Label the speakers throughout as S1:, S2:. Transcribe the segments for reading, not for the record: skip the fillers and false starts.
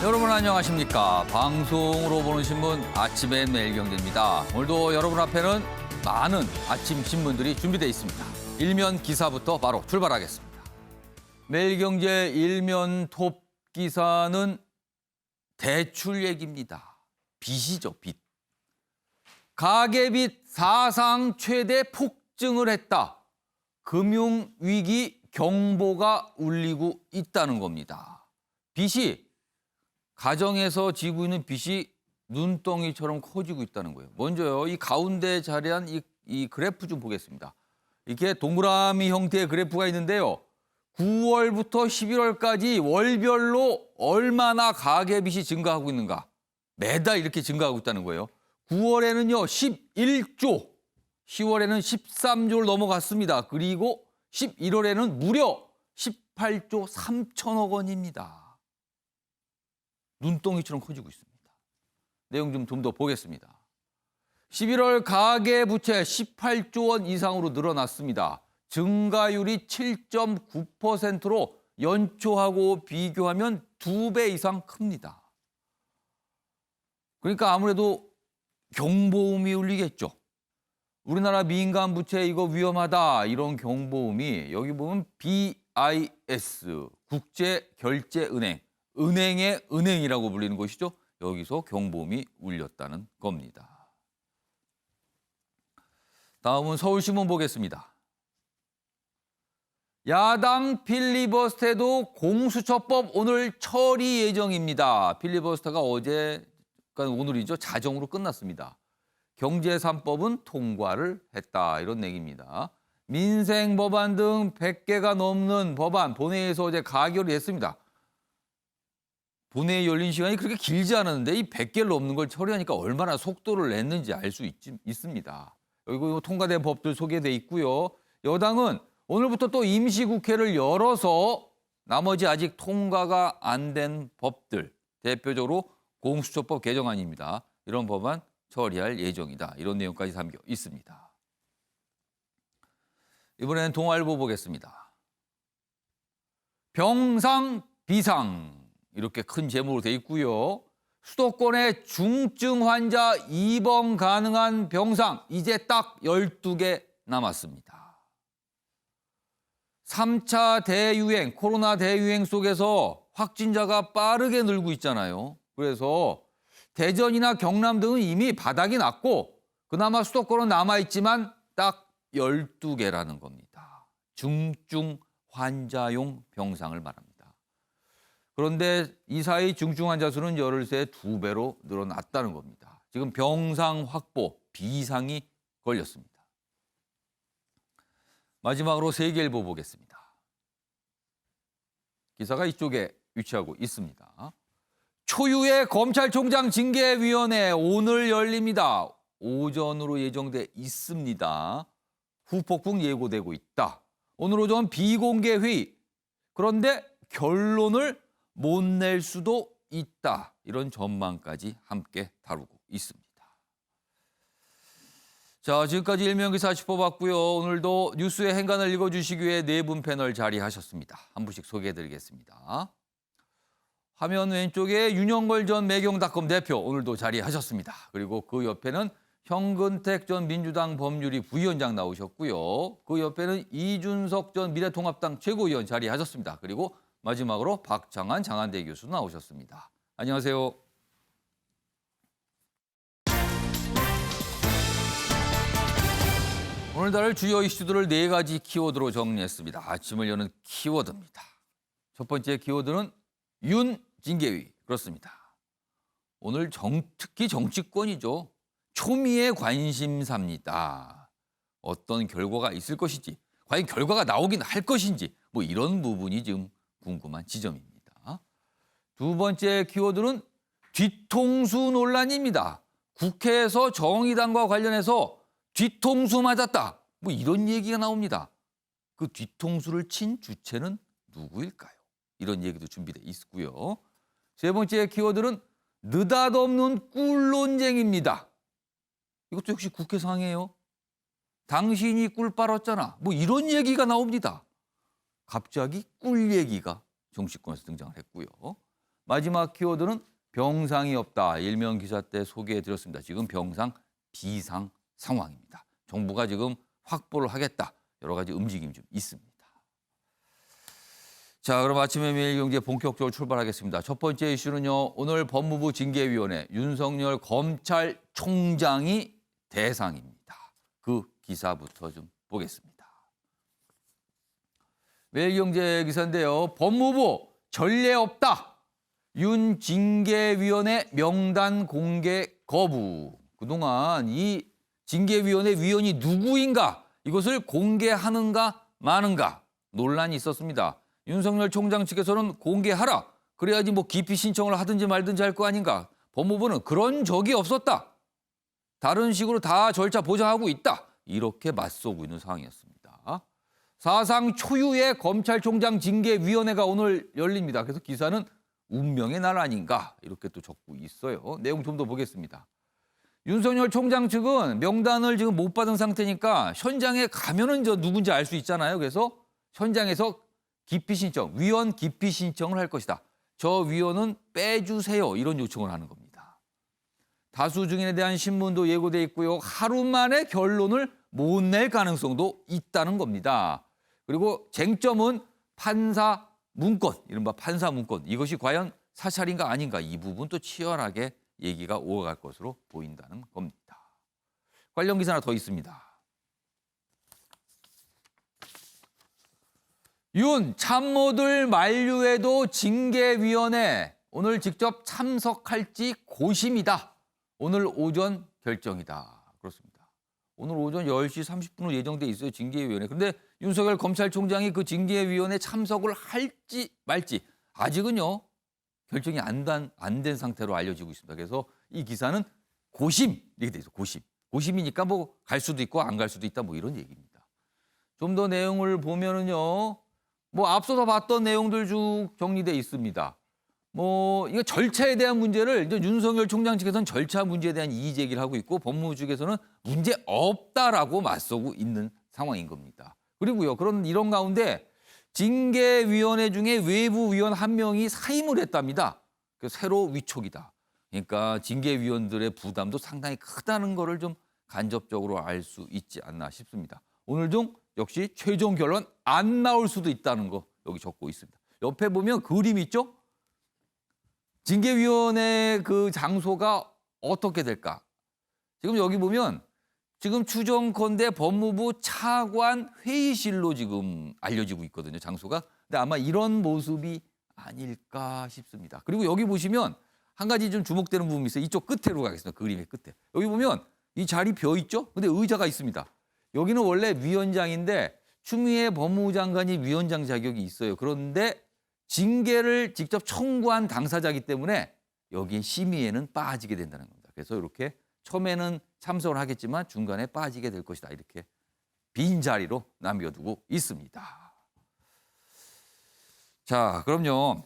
S1: 여러분 안녕하십니까. 방송으로 보는 신문 아침엔 매일경제입니다. 오늘도 여러분 앞에는 많은 아침 신문들이 준비되어 있습니다. 일면 기사부터 바로 출발하겠습니다. 매일경제 일면 톱 기사는 대출 얘기입니다. 빚이죠, 빚. 가계빚 사상 최대 폭증을 했다. 금융위기 경보가 울리고 있다는 겁니다. 빚이 가정에서 지고 있는 빚이 눈덩이처럼 커지고 있다는 거예요. 먼저요, 이 가운데 자리한 이 그래프 좀 보겠습니다. 이렇게 동그라미 형태의 그래프가 있는데요. 9월부터 11월까지 월별로 얼마나 가계빚이 증가하고 있는가. 매달 이렇게 증가하고 있다는 거예요. 9월에는요, 11조, 10월에는 13조를 넘어갔습니다. 그리고 11월에는 무려 18조 3천억 원입니다. 눈덩이처럼 커지고 있습니다. 내용 좀 더 보겠습니다. 11월 가계부채 18조 원 이상으로 늘어났습니다. 증가율이 7.9%로 연초하고 비교하면 2배 이상 큽니다. 그러니까 아무래도 경보음이 울리겠죠. 우리나라 민간 부채 이거 위험하다 이런 경보음이 여기 보면 BIS 국제결제은행 은행의 은행이라고 불리는 곳이죠. 여기서 경보음이 울렸다는 겁니다. 다음은 서울신문 보겠습니다. 야당 필리버스터도 공수처법 오늘 처리 예정입니다. 필리버스터가 어제, 그러니까 오늘이죠. 자정으로 끝났습니다. 경제 3법은 통과를 했다. 이런 얘기입니다. 민생 법안 등 100개가 넘는 법안 본회의에서 어제 가결이 됐습니다. 본회의 열린 시간이 그렇게 길지 않았는데 이 100개를 넘는 걸 처리하니까 얼마나 속도를 냈는지 알 수 있습니다. 여기 통과된 법들 소개돼 있고요. 여당은 오늘부터 또 임시국회를 열어서 나머지 아직 통과가 안 된 법들, 대표적으로 공수처법 개정안입니다. 이런 법안 처리할 예정이다. 이런 내용까지 담겨 있습니다. 이번에는 동아일보 보겠습니다. 병상 비상. 이렇게 큰 제목으로 돼 있고요. 수도권의 중증 환자 입원 가능한 병상 이제 딱 12개 남았습니다. 3차 대유행, 코로나 대유행 속에서 확진자가 빠르게 늘고 있잖아요. 그래서 대전이나 경남 등은 이미 바닥이 났고 그나마 수도권은 남아있지만 딱 12개라는 겁니다. 중증 환자용 병상을 말합니다. 그런데 이 사이 중증 환자 수는 열흘 새 2배로 늘어났다는 겁니다. 지금 병상 확보, 비상이 걸렸습니다. 마지막으로 세계일보 보겠습니다. 기사가 이쪽에 위치하고 있습니다. 초유의 검찰총장 징계위원회 오늘 열립니다. 오전으로 예정돼 있습니다. 후폭풍 예고되고 있다. 오늘 오전 비공개 회의. 그런데 결론을 못 낼 수도 있다. 이런 전망까지 함께 다루고 있습니다. 자, 지금까지 일면기사 짚어봤고요. 오늘도 뉴스의 행간을 읽어주시기 위해 네 분 패널 자리하셨습니다. 한 분씩 소개해드리겠습니다. 화면 왼쪽에 윤영걸 전 매경닷컴 대표 오늘도 자리하셨습니다. 그리고 그 옆에는 현근택 전 민주당 법률위 부위원장 나오셨고요. 그 옆에는 이준석 전 미래통합당 최고위원 자리하셨습니다. 그리고 마지막으로 박창한 장한대 교수 나오셨습니다. 안녕하세요. 오늘 다룰 주요 이슈들을 4가지 키워드로 정리했습니다. 아침을 여는 키워드입니다. 첫 번째 키워드는 윤 징계위. 그렇습니다. 오늘 특히 정치권이죠. 초미의 관심사입니다. 어떤 결과가 있을 것인지, 과연 결과가 나오긴 할 것인지 뭐 이런 부분이 지금 궁금한 지점입니다. 두 번째 키워드는 뒤통수 논란입니다. 국회에서 정의당과 관련해서 뒤통수 맞았다. 뭐 이런 얘기가 나옵니다. 그 뒤통수를 친 주체는 누구일까요? 이런 얘기도 준비되어 있고요. 세 번째 키워드는 느닷없는 꿀 논쟁입니다. 이것도 역시 국회 상이에요. 당신이 꿀 빨았잖아. 뭐 이런 얘기가 나옵니다. 갑자기 꿀 얘기가 정치권에서 등장을 했고요. 마지막 키워드는 병상이 없다. 일면 기사 때 소개해드렸습니다. 지금 병상 비상 상황입니다. 정부가 지금 확보를 하겠다. 여러 가지 움직임이 좀 있습니다. 자, 그럼 아침에 매일경제 본격적으로 출발하겠습니다. 첫 번째 이슈는요. 오늘 법무부 징계위원회 윤석열 검찰총장이 대상입니다. 그 기사부터 좀 보겠습니다. 매일경제 기사인데요. 법무부 전례 없다. 윤 징계위원회 명단 공개 거부. 그동안 이 징계위원회 위원이 누구인가 이것을 공개하는가 마는가 논란이 있었습니다. 윤석열 총장 측에서는 공개하라. 그래야지 뭐 기피 신청을 하든지 말든지 할 거 아닌가. 법무부는 그런 적이 없었다. 다른 식으로 다 절차 보장하고 있다. 이렇게 맞서고 있는 상황이었습니다. 사상 초유의 검찰총장 징계위원회가 오늘 열립니다. 그래서 기사는 운명의 날 아닌가 이렇게 또 적고 있어요. 내용 좀 더 보겠습니다. 윤석열 총장 측은 명단을 지금 못 받은 상태니까 현장에 가면은 저 누군지 알 수 있잖아요. 그래서 현장에서 기피 신청, 위원 기피 신청을 할 것이다. 저 위원은 빼주세요. 이런 요청을 하는 겁니다. 다수 증인에 대한 신문도 예고돼 있고요. 하루 만에 결론을 못 낼 가능성도 있다는 겁니다. 그리고 쟁점은 판사 문건, 이른바 판사 문건. 이것이 과연 사찰인가 아닌가 이 부분 또 치열하게 얘기가 오가갈 것으로 보인다는 겁니다. 관련 기사 하나 더 있습니다. 윤 참모들 만류에도 징계위원회 오늘 직접 참석할지 고심이다. 오늘 오전 결정이다. 그렇습니다. 오늘 오전 10시 30분으로 예정돼 있어요. 징계위원회. 그런데 윤석열 검찰총장이 그 징계위원회 참석을 할지 말지 아직은요. 결정이 안 된 상태로 알려지고 있습니다. 그래서 이 기사는 고심 이렇게 돼 있어요. 고심. 고심이니까 뭐 갈 수도 있고 안 갈 수도 있다 뭐 이런 얘기입니다. 좀 더 내용을 보면은요. 뭐 앞서서 봤던 내용들 쭉 정리돼 있습니다. 뭐 이거 절차에 대한 문제를 이제 윤석열 총장 측에서는 절차 문제에 대한 이의 제기를 하고 있고 법무부 측에서는 문제 없다라고 맞서고 있는 상황인 겁니다. 그리고요. 이런 가운데 징계위원회 중에 외부 위원 한 명이 사임을 했답니다. 새로 위촉이다. 그러니까 징계위원들의 부담도 상당히 크다는 거를 좀 간접적으로 알 수 있지 않나 싶습니다. 오늘 중 역시 최종 결론 안 나올 수도 있다는 거 여기 적고 있습니다. 옆에 보면 그림 있죠? 징계위원회 그 장소가 어떻게 될까? 지금 여기 보면 지금 추정컨대 법무부 차관 회의실로 지금 알려지고 있거든요. 장소가. 근데 아마 이런 모습이 아닐까 싶습니다. 그리고 여기 보시면 한 가지 좀 주목되는 부분이 있어요. 이쪽 끝으로 가겠습니다. 그림의 끝에. 여기 보면 이 자리 비어 있죠? 근데 의자가 있습니다. 여기는 원래 위원장인데 추미애 법무부 장관이 위원장 자격이 있어요. 그런데 징계를 직접 청구한 당사자이기 때문에 여기 심의에는 빠지게 된다는 겁니다. 그래서 이렇게 처음에는 참석을 하겠지만 중간에 빠지게 될 것이다. 이렇게 빈자리로 남겨두고 있습니다. 자, 그럼요.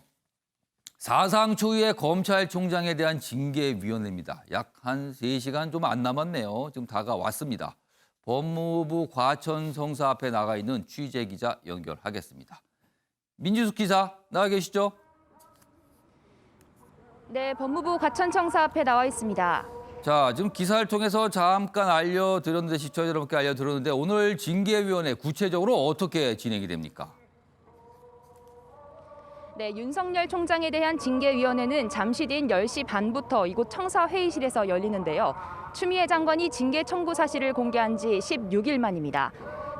S1: 사상 초유의 검찰총장에 대한 징계위원회입니다. 약 한 3시간 좀 안 남았네요. 지금 다가왔습니다. 법무부 과천성사 앞에 나가 있는 취재기자 연결하겠습니다. 민지숙 기자 나와 계시죠?
S2: 네, 법무부 과천청사 앞에 나와 있습니다.
S1: 자, 지금 기사를 통해서 잠깐 알려드렸는데 시청자 여러분께 알려드렸는데 오늘 징계위원회 구체적으로 어떻게 진행이 됩니까?
S2: 네, 윤석열 총장에 대한 징계위원회는 잠시 뒤인 10시 반부터 이곳 청사 회의실에서 열리는데요. 추미애 장관이 징계 청구 사실을 공개한 지 16일 만입니다.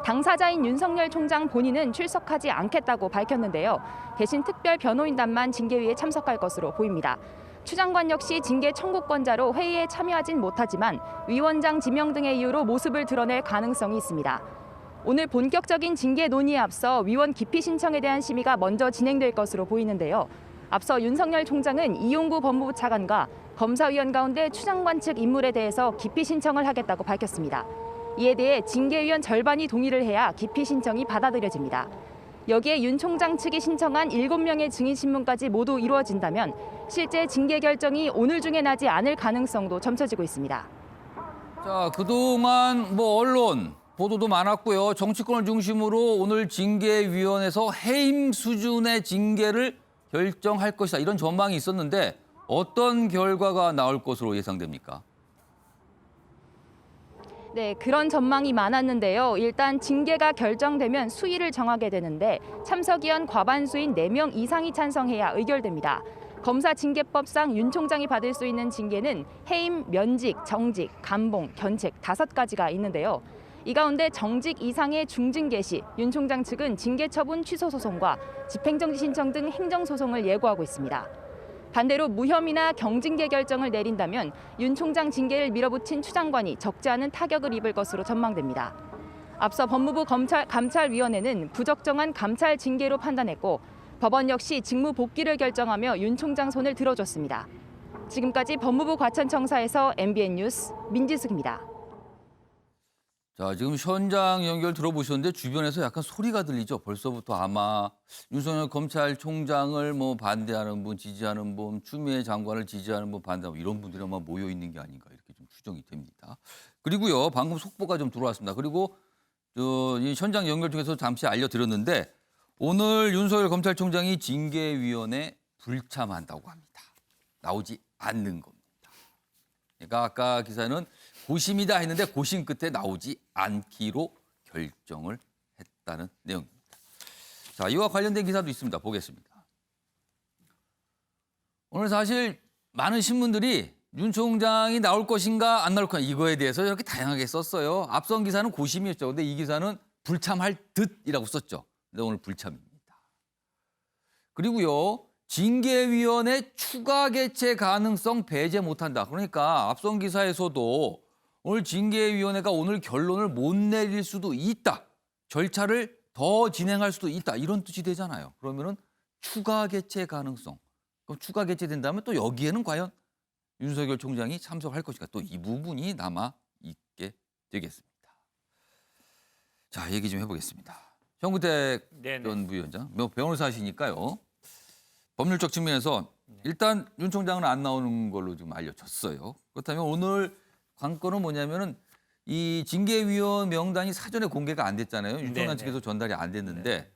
S2: 당사자인 윤석열 총장 본인은 출석하지 않겠다고 밝혔는데요. 대신 특별 변호인단만 징계위에 참석할 것으로 보입니다. 추 장관 역시 징계 청구권자로 회의에 참여하진 못하지만 위원장 지명 등의 이유로 모습을 드러낼 가능성이 있습니다. 오늘 본격적인 징계 논의에 앞서 위원 기피 신청에 대한 심의가 먼저 진행될 것으로 보이는데요. 앞서 윤석열 총장은 이용구 법무부 차관과 검사위원 가운데 추 장관 측 인물에 대해서 기피 신청을 하겠다고 밝혔습니다. 이에 대해 징계위원 절반이 동의를 해야 기피 신청이 받아들여집니다. 여기에 윤 총장 측이 신청한 7명의 증인 신문까지 모두 이루어진다면 실제 징계 결정이 오늘 중에 나지 않을 가능성도 점쳐지고 있습니다.
S1: 자, 그동안 언론 보도도 많았고요. 정치권을 중심으로 오늘 징계위원회에서 해임 수준의 징계를 결정할 것이다. 이런 전망이 있었는데 어떤 결과가 나올 것으로 예상됩니까?
S2: 네, 그런 전망이 많았는데요. 일단 징계가 결정되면 수위를 정하게 되는데 참석위원 과반수인 4명 이상이 찬성해야 의결됩니다. 검사징계법상 윤 총장이 받을 수 있는 징계는 해임, 면직, 정직, 감봉, 견책 5가지가 있는데요. 이 가운데 정직 이상의 중징계 시 윤 총장 측은 징계 처분 취소 소송과 집행정지 신청 등 행정소송을 예고하고 있습니다. 반대로 무혐의나 경징계 결정을 내린다면 윤 총장 징계를 밀어붙인 추 장관이 적지 않은 타격을 입을 것으로 전망됩니다. 앞서 법무부 감찰위원회는 부적정한 감찰 징계로 판단했고 법원 역시 직무 복귀를 결정하며 윤 총장 손을 들어줬습니다. 지금까지 법무부 과천청사에서 MBN 뉴스 민지숙입니다.
S1: 자, 지금 현장 연결 들어보셨는데 주변에서 약간 소리가 들리죠. 벌써부터 아마 윤석열 검찰총장을 뭐 반대하는 분, 지지하는 분, 추미애 장관을 지지하는 분, 반대하는 분 이런 분들이 아마 모여 있는 게 아닌가 이렇게 좀 추정이 됩니다. 그리고요, 방금 속보가 좀 들어왔습니다. 그리고 이 현장 연결 중에서 잠시 알려드렸는데 오늘 윤석열 검찰총장이 징계위원회 불참한다고 합니다. 나오지 않는 겁니다. 그러니까 아까 기사는 고심이다 했는데 고심 끝에 나오지 않기로 결정을 했다는 내용입니다. 자, 이와 관련된 기사도 있습니다. 보겠습니다. 오늘 사실 많은 신문들이 윤 총장이 나올 것인가 안 나올 것인가 이거에 대해서 이렇게 다양하게 썼어요. 앞선 기사는 고심이었죠. 근데 이 기사는 불참할 듯이라고 썼죠. 근데 오늘 불참입니다. 그리고요. 징계위원회 추가 개최 가능성 배제 못한다. 그러니까 앞선 기사에서도 오늘 징계위원회가 오늘 결론을 못 내릴 수도 있다. 절차를 더 진행할 수도 있다. 이런 뜻이 되잖아요. 그러면은 추가 개최 가능성. 그럼 추가 개최된다면 또 여기에는 과연 윤석열 총장이 참석할 것인가. 또 이 부분이 남아 있게 되겠습니다. 자, 얘기 좀 해보겠습니다. 정구택 전 부위원장, 변호사시니까요. 법률적 측면에서 일단 윤 총장은 안 나오는 걸로 좀 알려졌어요. 그렇다면 오늘 관건은 뭐냐면은 이 징계위원 명단이 사전에 공개가 안 됐잖아요. 윤 총장 측에서 전달이 안 됐는데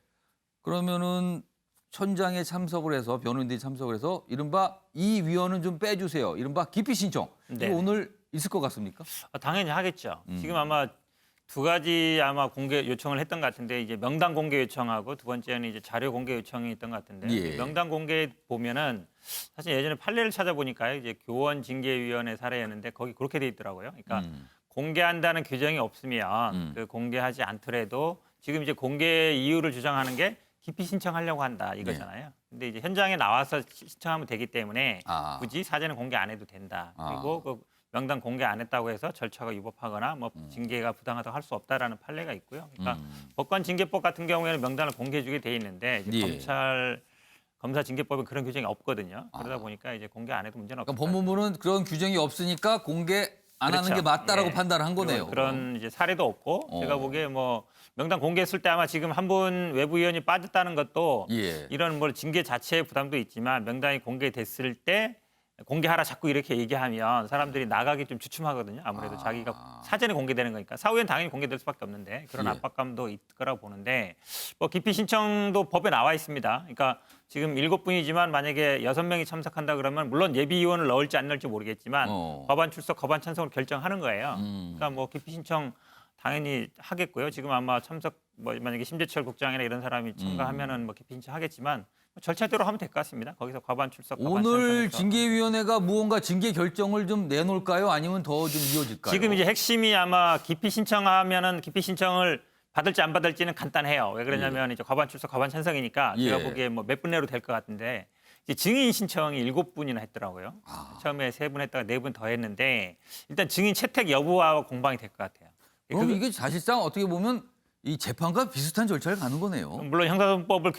S1: 그러면은 현장에 참석을 해서 변호인들이 참석을 해서 이른바 이 위원은 좀 빼주세요. 이른바 기피 신청. 이거 오늘 있을 것 같습니까?
S3: 당연히 하겠죠. 지금 아마 2가지 아마 공개 요청을 했던 것 같은데 이제 명단 공개 요청하고 두 번째는 이제 자료 공개 요청이 있던 것 같은데
S1: 예.
S3: 명단 공개 보면은 사실 예전에 판례를 찾아보니까요 이제 교원 징계위원회 사례였는데 거기 그렇게 돼 있더라고요. 그러니까 공개한다는 규정이 없으면 그 공개하지 않더라도 지금 이제 공개 이유를 주장하는 게 기피 신청하려고 한다 이거잖아요.
S1: 네.
S3: 근데 이제 현장에 나와서 신청하면 되기 때문에
S1: 굳이
S3: 사전에 공개 안 해도 된다. 그리고 그 명단 공개 안 했다고 해서 절차가 위법하거나 뭐 징계가 부당하다고 할 수 없다라는 판례가 있고요. 그러니까 법관 징계법 같은 경우에는 명단을 공개해주게 돼 있는데 이제 검사 징계법은 그런 규정이 없거든요. 그러다 보니까 이제 공개 안 해도 문제는 없다.
S1: 그러니까 법무부는 그런 규정이 없으니까 공개 안 하는 게 맞다라고 판단을 한 거네요.
S3: 그런 이제 사례도 없고 제가 보기에 뭐 명단 공개했을 때 아마 지금 한 분 외부위원이 빠졌다는 것도 이런 뭐 징계 자체의 부담도 있지만 명단이 공개됐을 때 공개하라 자꾸 이렇게 얘기하면 사람들이 나가기 좀 주춤하거든요. 아무래도 자기가 사전에 공개되는 거니까 사후엔 당연히 공개될 수밖에 없는데 그런 압박감도 있을 거라고 보는데 뭐 기피 신청도 법에 나와 있습니다. 그러니까 지금 7분이지만 만약에 6명이 참석한다 그러면 물론 예비위원을 넣을지 안 넣을지 모르겠지만 과반 출석, 과반 찬성을 결정하는 거예요. 그러니까 뭐 기피 신청 당연히 하겠고요. 지금 아마 참석 뭐 만약에 심재철 국장이나 이런 사람이 참가하면은 뭐 기피 신청하겠지만 절차대로 하면 될 것 같습니다. 거기서 과반 출석, 과반
S1: 오늘
S3: 찬성해서.
S1: 징계위원회가 무언가 징계 결정을 좀 내놓을까요? 아니면 더 좀 이어질까요?
S3: 지금 이제 핵심이 아마 기피 신청하면은 기피 신청을 받을지 안 받을지는 간단해요. 왜 그러냐면 이제 과반 출석, 과반 찬성이니까 제가 보기에 뭐 몇 분 내로 될 것 같은데 이제 증인 신청이 7분이나 했더라고요. 처음에 3분 했다가 4분 더 했는데 일단 증인 채택 여부와 공방이 될 것 같아요.
S1: 그럼 이게 사실상 어떻게 보면 이 재판과 비슷한 절차를 가는 거네요.
S3: 물론 형사소송법을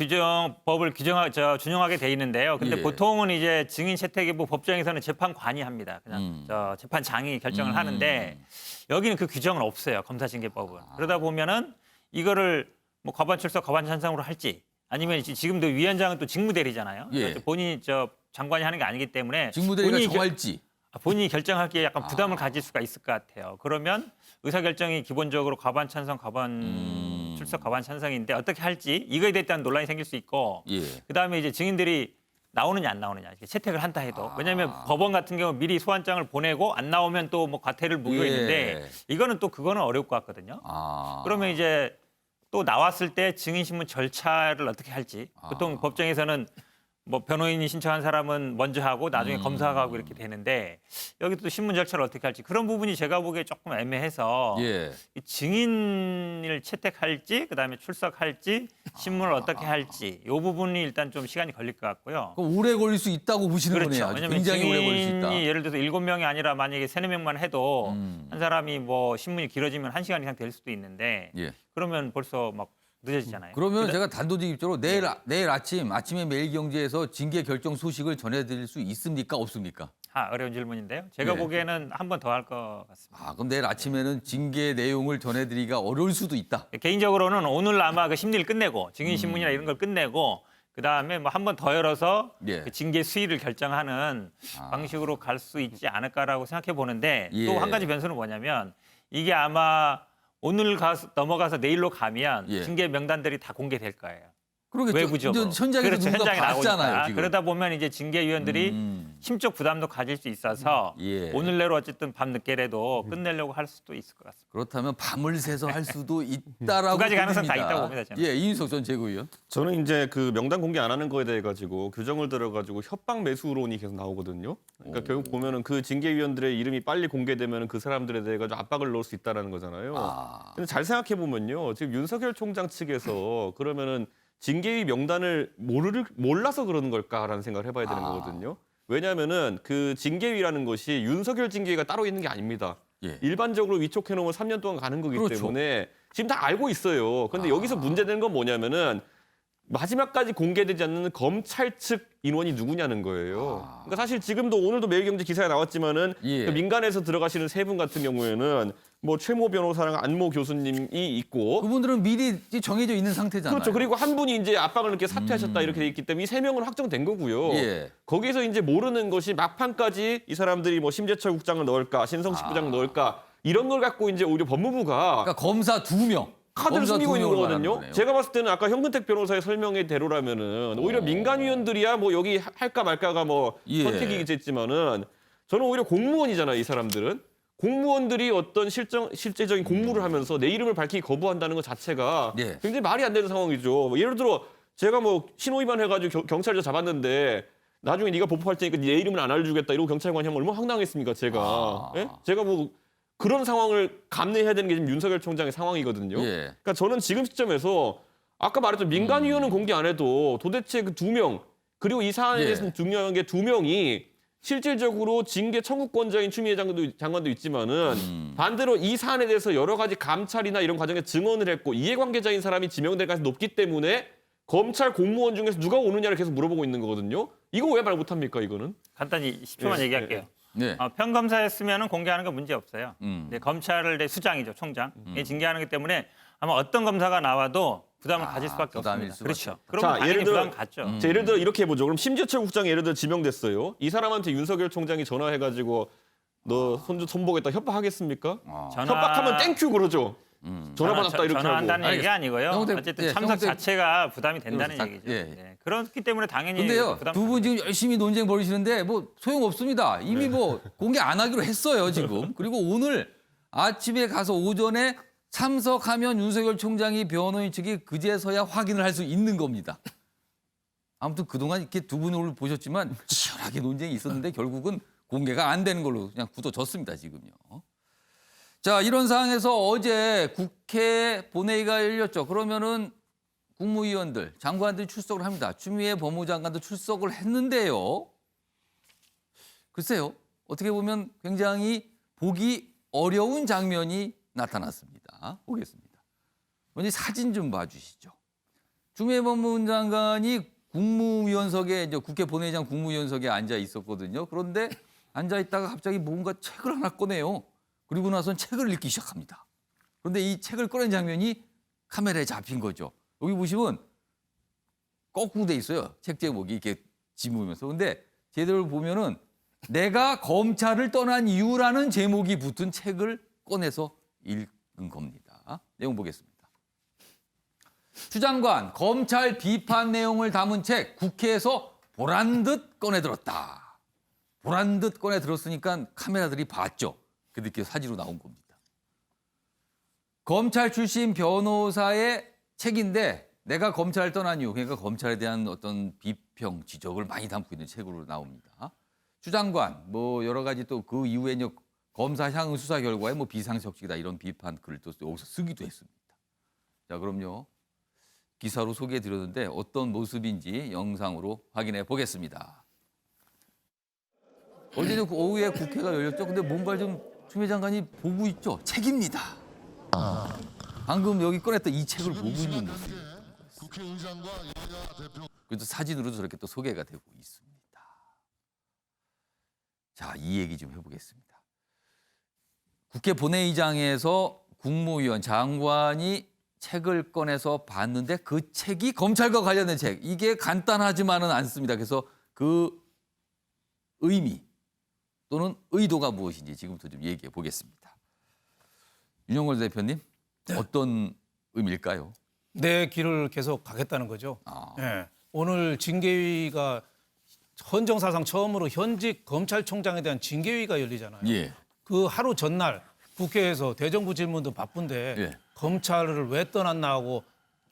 S3: 준용하게 돼 있는데요. 근데 보통은 이제 증인 채택 여부 법정에서는 재판관이 합니다. 그냥 재판장이 결정을 하는데 여기는 그 규정은 없어요. 검사징계법은. 그러다 보면은 이거를 뭐 과반 출석, 과반 찬성으로 할지 아니면 지금도 위원장은 또 직무대리잖아요. 그러니까 본인이 장관이 하는 게 아니기 때문에
S1: 직무대리가 정할지.
S3: 본인이 결정하기에 약간 부담을 가질 수가 있을 것 같아요. 그러면 의사결정이 기본적으로 과반 찬성, 과반 출석, 과반 찬성인데 어떻게 할지 이거에 대한 논란이 생길 수 있고 그다음에 이제 증인들이 나오느냐 안 나오느냐 이렇게 채택을 한다 해도 왜냐하면 법원 같은 경우 미리 소환장을 보내고 안 나오면 또 뭐 과태료를 물고 있는데 이거는 또 그거는 어려울 것 같거든요. 그러면 이제 또 나왔을 때 증인신문 절차를 어떻게 할지 보통 법정에서는 뭐 변호인이 신청한 사람은 먼저 하고 나중에 검사가 하고 이렇게 되는데 여기 또 신문 절차를 어떻게 할지 그런 부분이 제가 보기에 조금 애매해서 이 증인을 채택할지 그다음에 출석할지 신문을 어떻게 할지 이 부분이 일단 좀 시간이 걸릴 것 같고요.
S1: 오래 걸릴 수 있다고 보시는
S3: 그렇죠.
S1: 거네요.
S3: 왜냐하면
S1: 굉장히 오래 걸릴 수 있다.
S3: 증인이 예를 들어서 7명이 아니라 만약에 3-4명만 해도 한 사람이 뭐 신문이 길어지면 1시간 이상 될 수도 있는데 그러면 벌써 막 늦어지잖아요.
S1: 그러면 제가 단도직입적으로 내일 아침에 매일경제에서 징계 결정 소식을 전해드릴 수 있습니까? 없습니까?
S3: 어려운 질문인데요. 제가 보기에는 한 번 더 할 것 같습니다.
S1: 그럼 내일 아침에는 징계 내용을 전해드리기가 어려울 수도 있다.
S3: 개인적으로는 오늘 아마 그 심리를 끝내고 증인신문이나 이런 걸 끝내고 그다음에 뭐 한 번 더 열어서 그 징계 수위를 결정하는 방식으로 갈 수 있지 않을까라고 생각해 보는데 또 한 가지 변수는 뭐냐면 이게 아마 오늘 넘어가서 내일로 가면 징계 명단들이 다 공개될 거예요.
S1: 그러겠죠.
S3: 외부적으로.
S1: 현장에서
S3: 그렇죠.
S1: 누가
S3: 현장에
S1: 봤잖아요.
S3: 나오니까.
S1: 지금.
S3: 그러다 보면 이제 징계위원들이 심적 부담도 가질 수 있어서 오늘 내로 어쨌든 밤 늦게라도 끝내려고 할 수도 있을 것 같습니다.
S1: 그렇다면 밤을 새서 할 수도 있다라고
S3: 두 가지 가능성 다
S1: 봅니다.
S3: 있다고 봅니다. 저는.
S1: 이윤석 전 최고위원.
S4: 저는 이제 그 명단 공개 안 하는 거에 대해 가지고 규정을 들어가지고 협박 매수론이 계속 나오거든요. 그러니까 결국 보면은 그 징계위원들의 이름이 빨리 공개되면 그 사람들에 대해 가지고 압박을 넣을 수 있다라는 거잖아요. 근데 잘 생각해 보면요, 지금 윤석열 총장 측에서 그러면은 징계위 명단을 몰라서 그러는 걸까라는 생각을 해봐야 되는 거거든요. 왜냐하면은 그 징계위라는 것이 윤석열 징계위가 따로 있는 게 아닙니다. 일반적으로 위촉해놓으면 3년 동안 가는 거기 때문에 지금 다 알고 있어요. 그런데 여기서 문제되는 건 뭐냐면은 마지막까지 공개되지 않는 검찰 측 인원이 누구냐는 거예요. 그러니까 사실 지금도 오늘도 매일경제 기사에 나왔지만은 그 민간에서 들어가시는 세 분 같은 경우에는 뭐 최모 변호사랑 안모 교수님이 있고
S1: 그분들은 미리 정해져 있는 상태잖아요.
S4: 그렇죠. 그리고 한 분이 이제 압박을 이렇게 사퇴하셨다 이렇게 돼 있기 때문에 이 세 명은 확정된 거고요. 거기서 이제 모르는 것이 막판까지 이 사람들이 뭐 심재철 국장을 넣을까, 신성식 부장을 넣을까 이런 걸 갖고 이제 오히려 법무부가
S1: 그러니까 검사 2명.
S4: 카드를 숨기고 있는 거거든요.
S1: 거네요.
S4: 제가 봤을 때는 아까 현근택 변호사의 설명의 대로라면은 오히려 민간위원들이야 뭐 여기 할까 말까가 뭐 선택이겠지만은 저는 오히려 공무원이잖아요. 이 사람들은. 공무원들이 어떤 실제적인 공무를 하면서 내 이름을 밝히기 거부한다는 것 자체가 굉장히 말이 안 되는 상황이죠. 뭐 예를 들어 제가 뭐 신호위반 해가지고 경찰서 잡았는데 나중에 네가 보포할 테니까 내 이름은 안 알려주겠다 이러고 경찰관이 하면 얼마나 황당했습니까 제가. 제가 뭐 그런 상황을 감내해야 되는 게 지금 윤석열 총장의 상황이거든요. 그러니까 저는 지금 시점에서 아까 말했던 민간위원은 공개 안 해도 도대체 그 2명 그리고 이 사안에 대해서는 중요한 게 2명이 실질적으로 징계 청구권자인 추미애 장관도 있지만은 반대로 이 사안에 대해서 여러 가지 감찰이나 이런 과정에 증언을 했고 이해관계자인 사람이 지명될 가능성이 높기 때문에 검찰 공무원 중에서 누가 오느냐를 계속 물어보고 있는 거거든요. 이거 왜 말 못합니까 이거는?
S3: 간단히 10초만 얘기할게요. 평검사였으면 공개하는 건 문제 없어요. 근데 검찰의 수장이죠, 총장. 징계하는 것 때문에 아마 어떤 검사가 나와도 부담을 가질 수밖에 없습니다. 그렇죠. 그럼 예를 들어 부담 갖죠.
S4: 예를 들어 이렇게 해보죠. 그럼 심재철 국장이 예를 들어 지명됐어요. 이 사람한테 윤석열 총장이 전화해가지고 너 손보겠다 협박하겠습니까? 협박하면 땡큐 그러죠. 전화 받았다 이렇게 하고.
S3: 전화한다는 얘기 아니고요. 어쨌든 참석 자체가 부담이 된다는 얘기죠. 그렇기 때문에 당연히
S1: 근데요, 두 분 지금 열심히 논쟁 벌이시는데 뭐 소용없습니다. 이미 뭐 공개 안 하기로 했어요, 지금. 그리고 오늘 아침에 가서 오전에 참석하면 윤석열 총장이 변호인 측이 그제서야 확인을 할 수 있는 겁니다. 아무튼 그동안 이렇게 두 분을 보셨지만 치열하게 논쟁이 있었는데 결국은 공개가 안 되는 걸로 그냥 굳어졌습니다, 지금요. 자, 이런 상황에서 어제 국회 본회의가 열렸죠. 그러면은 국무위원들, 장관들이 출석을 합니다. 추미애 법무장관도 출석을 했는데요. 글쎄요, 어떻게 보면 굉장히 보기 어려운 장면이 나타났습니다. 보겠습니다. 먼저 사진 좀 봐주시죠. 추미애 법무장관이 국무위원석에 이제 국회 본회의장 국무위원석에 앉아 있었거든요. 그런데 앉아 있다가 갑자기 뭔가 책을 하나 꺼내요. 그리고 나선 책을 읽기 시작합니다. 그런데 이 책을 꺼낸 장면이 카메라에 잡힌 거죠. 여기 보시면 거꾸로 돼 있어요. 책 제목이 이렇게 지무면서. 근데 제대로 보면은 내가 검찰을 떠난 이유라는 제목이 붙은 책을 꺼내서 읽은 겁니다. 내용 보겠습니다. 추 장관, 검찰 비판 내용을 담은 책 국회에서 보란 듯 꺼내들었다. 보란 듯 꺼내들었으니까 카메라들이 봤죠. 그들께 사진으로 나온 겁니다. 검찰 출신 변호사의 책인데 내가 검찰을 떠난 이유, 그러니까 검찰에 대한 어떤 비평, 지적을 많이 담고 있는 책으로 나옵니다. 추 장관, 뭐 여러 가지 또 그 이후에 검사 향후 수사 결과에 뭐 비상식적이다 이런 비판 글을 또 여기서 쓰기도 했습니다. 자, 그럼요. 기사로 소개해드렸는데 어떤 모습인지 영상으로 확인해 보겠습니다. 어제 오후에 국회가 열렸죠. 근데 뭔가 좀 추미애 장관이 보고 있죠. 책입니다. 방금 여기 꺼냈던 이 책을 보고 있는 모습이에요.
S5: 국회의장과 여야 대표.
S1: 그래도 사진으로도 저렇게 또 소개가 되고 있습니다. 자, 이 얘기 좀 해보겠습니다. 국회 본회의장에서 국무위원 장관이 책을 꺼내서 봤는데 그 책이 검찰과 관련된 책. 이게 간단하지만은 않습니다. 그래서 그 의미 또는 의도가 무엇인지 지금부터 좀 얘기해 보겠습니다. 윤영걸 대표님,
S6: 네.
S1: 어떤 의미일까요?
S6: 내 길을 계속 가겠다는 거죠.
S1: 아.
S6: 예. 오늘 징계위가 헌정사상 처음으로 현직 검찰총장에 대한 징계위가 열리잖아요.
S1: 예.
S6: 그 하루 전날 국회에서 대정부 질문도 바쁜데
S1: 예.
S6: 검찰을 왜 떠났나 하고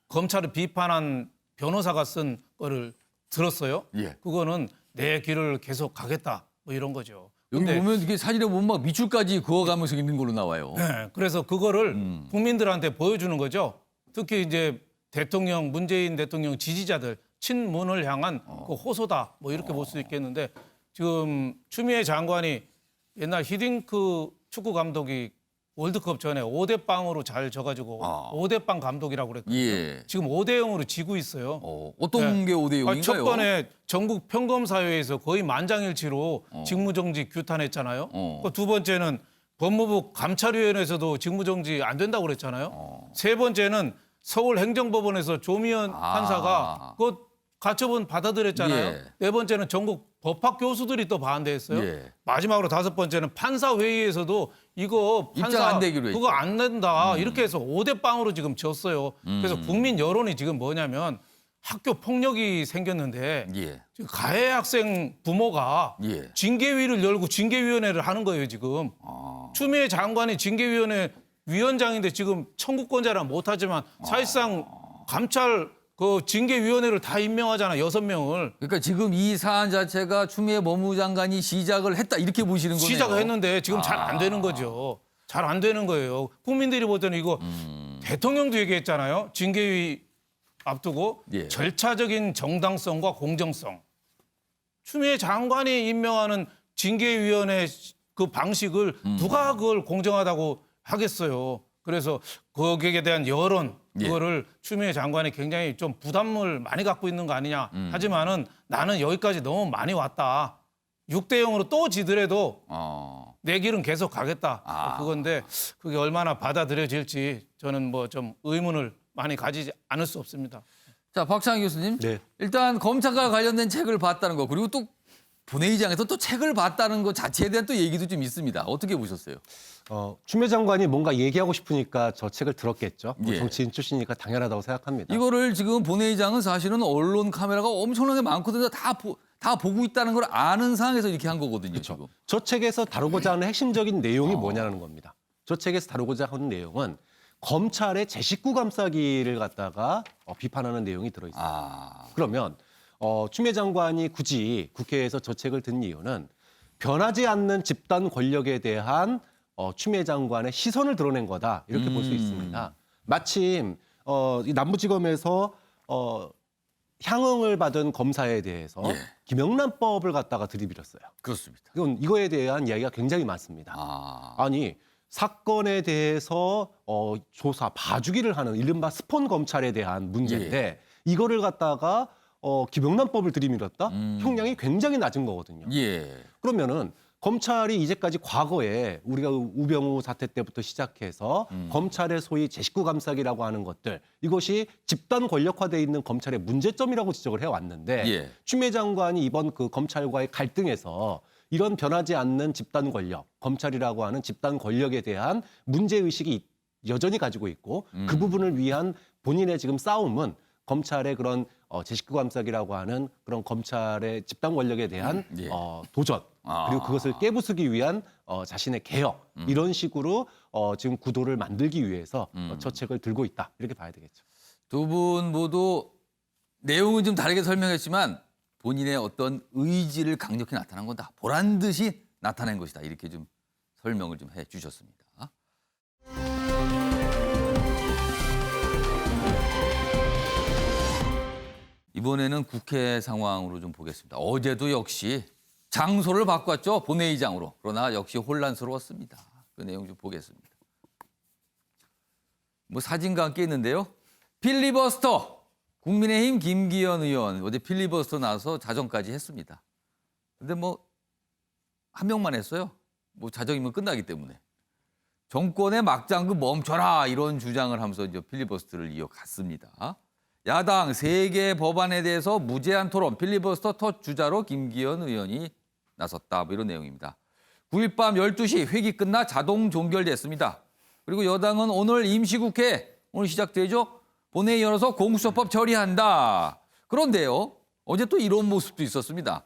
S6: 검찰을 비판한 변호사가 쓴 거를 들었어요.
S1: 예.
S6: 그거는 내 길을 계속 가겠다 뭐 이런 거죠.
S1: 여기
S6: 근데
S1: 보면 이게 사진에 보면 막 밑줄까지 그어가면서 있는 걸로 나와요.
S6: 네, 그래서 그거를 국민들한테 보여주는 거죠. 특히 이제 대통령, 문재인 대통령 지지자들 친문을 향한 그 호소다 뭐 이렇게 볼 수 있겠는데 지금 추미애 장관이 옛날 히딩크 축구 감독이 월드컵 전에 5대0으로 잘 져가지고 5대0 감독이라고 그랬거든요.
S1: 예.
S6: 지금 5대0으로 지고 있어요.
S1: 어떤
S6: 네.
S1: 게 5대 0인가요?
S6: 첫 번에 전국 평검사회에서 거의 만장일치로 직무정지 규탄했잖아요. 그 두 번째는 법무부 감찰위원회에서도 직무정지 안 된다고 그랬잖아요. 세 번째는 서울행정법원에서 조미연 판사가 그 가처분 받아들였잖아요.
S1: 예.
S6: 네 번째는 전국 법학 교수들이 또 반대했어요.
S1: 예.
S6: 마지막으로 다섯 번째는 판사회의에서도 이거
S1: 입장
S6: 판사
S1: 안 되기로 했죠.
S6: 그거 안 된다 이렇게 해서 5대0으로 지금 졌어요. 그래서 국민 여론이 지금 뭐냐면 학교 폭력이 생겼는데
S1: 예.
S6: 지금 가해 학생 부모가
S1: 예.
S6: 징계위를 열고 징계위원회를 하는 거예요 지금. 추미애 장관이 징계위원회 위원장인데 지금 청구권자라 못하지만 사실상 감찰 그 징계위원회를 다 임명하잖아 6명을.
S1: 그러니까 지금 이 사안 자체가 추미애 법무부 장관이 시작을 했다 이렇게 보시는 거네요.
S6: 시작을 했는데 지금 잘 안 되는 거죠. 잘 안 되는 거예요. 국민들이 볼 때는 이거 대통령도 얘기했잖아요. 징계위 앞두고
S1: 예.
S6: 절차적인 정당성과 공정성. 추미애 장관이 임명하는 징계위원회 그 방식을 누가 그걸 공정하다고 하겠어요. 그래서 거기에 대한 여론
S1: 예.
S6: 그거를 추미애 장관이 굉장히 좀 부담을 많이 갖고 있는 거 아니냐. 하지만은 나는 여기까지 너무 많이 왔다. 6대0으로 또 지더라도 내 길은 계속 가겠다. 그건데 그게 얼마나 받아들여질지 저는 뭐 좀 의문을 많이 가지지 않을 수 없습니다.
S1: 자, 박창희 교수님.
S7: 네.
S1: 일단 검찰과 관련된 책을 봤다는 거 그리고 또 본회의장에서 또 책을 봤다는 것 자체에 대한 또 얘기도 좀 있습니다. 어떻게 보셨어요?
S7: 추미애 장관이 뭔가 얘기하고 싶으니까 저 책을 들었겠죠.
S1: 예.
S7: 정치인 출신이니까 당연하다고 생각합니다.
S1: 이거를 지금 본회의장은 사실은 언론 카메라가 엄청나게 많거든요. 다 보고 있다는 걸 아는 상황에서 이렇게 한 거거든요. 지금.
S7: 저 책에서 다루고자 하는 핵심적인 내용이 뭐냐는 겁니다. 저 책에서 다루고자 하는 내용은 검찰의 제 식구 감싸기를 갖다가 비판하는 내용이 들어있습니다. 그러면 추미애 장관이 굳이 국회에서 저 책을 든 이유는 변하지 않는 집단 권력에 대한 추미애 장관의 시선을 드러낸 거다 이렇게 볼 수 있습니다. 마침 이 남부지검에서 향응을 받은 검사에 대해서
S1: 예.
S7: 김영란법을 갖다가 들이밀었어요.
S1: 그렇습니다.
S7: 이거에 대한 이야기가 굉장히 많습니다. 아니 사건에 대해서 조사 봐주기를 하는 이른바 스폰 검찰에 대한 문제인데 이거를 갖다가 김영란법을 들이밀었다? 형량이 굉장히 낮은 거거든요.
S1: 예.
S7: 그러면은 검찰이 이제까지 과거에 우리가 우병우 사태 때부터 시작해서 검찰의 소위 제 식구 감싸기라고 하는 것들 이것이 집단 권력화돼 있는 검찰의 문제점이라고 지적을 해왔는데
S1: 예.
S7: 추미애 장관이 이번 그 검찰과의 갈등에서 이런 변하지 않는 집단 권력, 검찰이라고 하는 집단 권력에 대한 문제의식이 여전히 가지고 있고 그 부분을 위한 본인의 지금 싸움은 검찰의 그런 제19 감싸기라고 하는 그런 검찰의 집단 권력에 대한
S1: 예.
S7: 도전
S1: 아.
S7: 그리고 그것을 깨부수기 위한 자신의 개혁 이런 식으로 지금 구도를 만들기 위해서 저 책을 들고 있다 이렇게 봐야 되겠죠.
S1: 두 분 모두 내용은 좀 다르게 설명했지만 본인의 어떤 의지를 강력히 나타난 거다. 보란 듯이 나타낸 것이다. 이렇게 좀 설명을 좀 해주셨습니다. 이번에는 국회 상황으로 좀 보겠습니다. 어제도 역시 장소를 바꿨죠. 본회의장으로. 그러나 역시 혼란스러웠습니다. 그 내용 좀 보겠습니다. 뭐 사진과 함께 있는데요. 필리버스터. 국민의힘 김기현 의원 어제 필리버스터 나와서 자정까지 했습니다. 근데 뭐 한 명만 했어요. 뭐 자정이면 끝나기 때문에. 정권의 막장그 멈춰라 이런 주장을 하면서 이제 필리버스터를 이어갔습니다. 야당 3개 법안에 대해서 무제한 토론 필리버스터 첫 주자로 김기현 의원이 나섰다. 뭐 이런 내용입니다. 9일 밤 12시 회기 끝나 자동 종결됐습니다. 그리고 여당은 오늘 임시국회 오늘 시작되죠. 본회의 열어서 공수처법 처리한다. 그런데요. 어제 또 이런 모습도 있었습니다.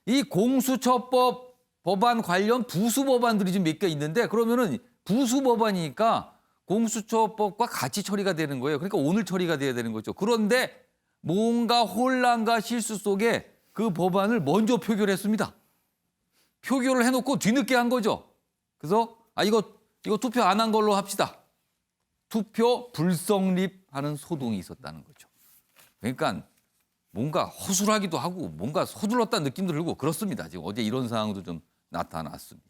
S1: 이 공수처법 법안 관련 부수 법안들이 좀 몇 개 있는데 그러면은 부수 법안이니까 공수처법과 같이 처리가 되는 거예요. 그러니까 오늘 처리가 돼야 되는 거죠. 그런데 뭔가 혼란과 실수 속에 그 법안을 먼저 표결했습니다. 표결을 해놓고 뒤늦게 한 거죠. 그래서 이거 투표 안 한 걸로 합시다. 투표 불성립하는 소동이 있었다는 거죠. 그러니까 뭔가 허술하기도 하고 뭔가 서둘렀다는 느낌도 들고 그렇습니다. 지금 어제 이런 상황도 좀 나타났습니다.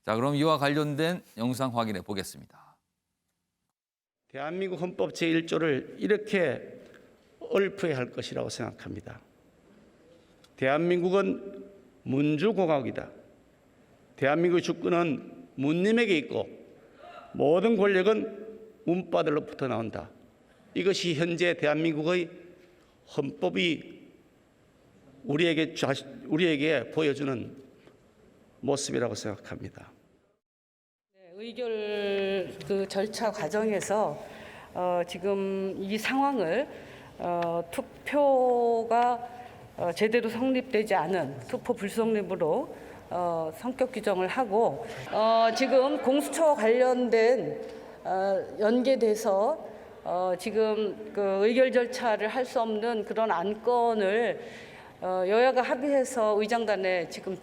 S1: 자, 그럼 이와 관련된 영상 확인해 보겠습니다.
S8: 대한민국 헌법 제1조를 이렇게 얼프해야 할 것이라고 생각합니다. 대한민국은 민주공화국이다. 대한민국의 주권은 문님에게 있고 모든 권력은 문바들로부터 나온다. 이것이 현재 대한민국의 헌법이 우리에게 보여주는 모습이라고 생각합니다.
S9: 의결 그 절차 과정에서 지금 이 상황을 투표가 제대로 성립되지 않은 투표 불성립으로 성격 규정을 하고 지금 공수처 관련된 연계돼서 지금 그 의결 절차를 할 수 없는 그런 안건을 여야가 합의해서 의장단에 지금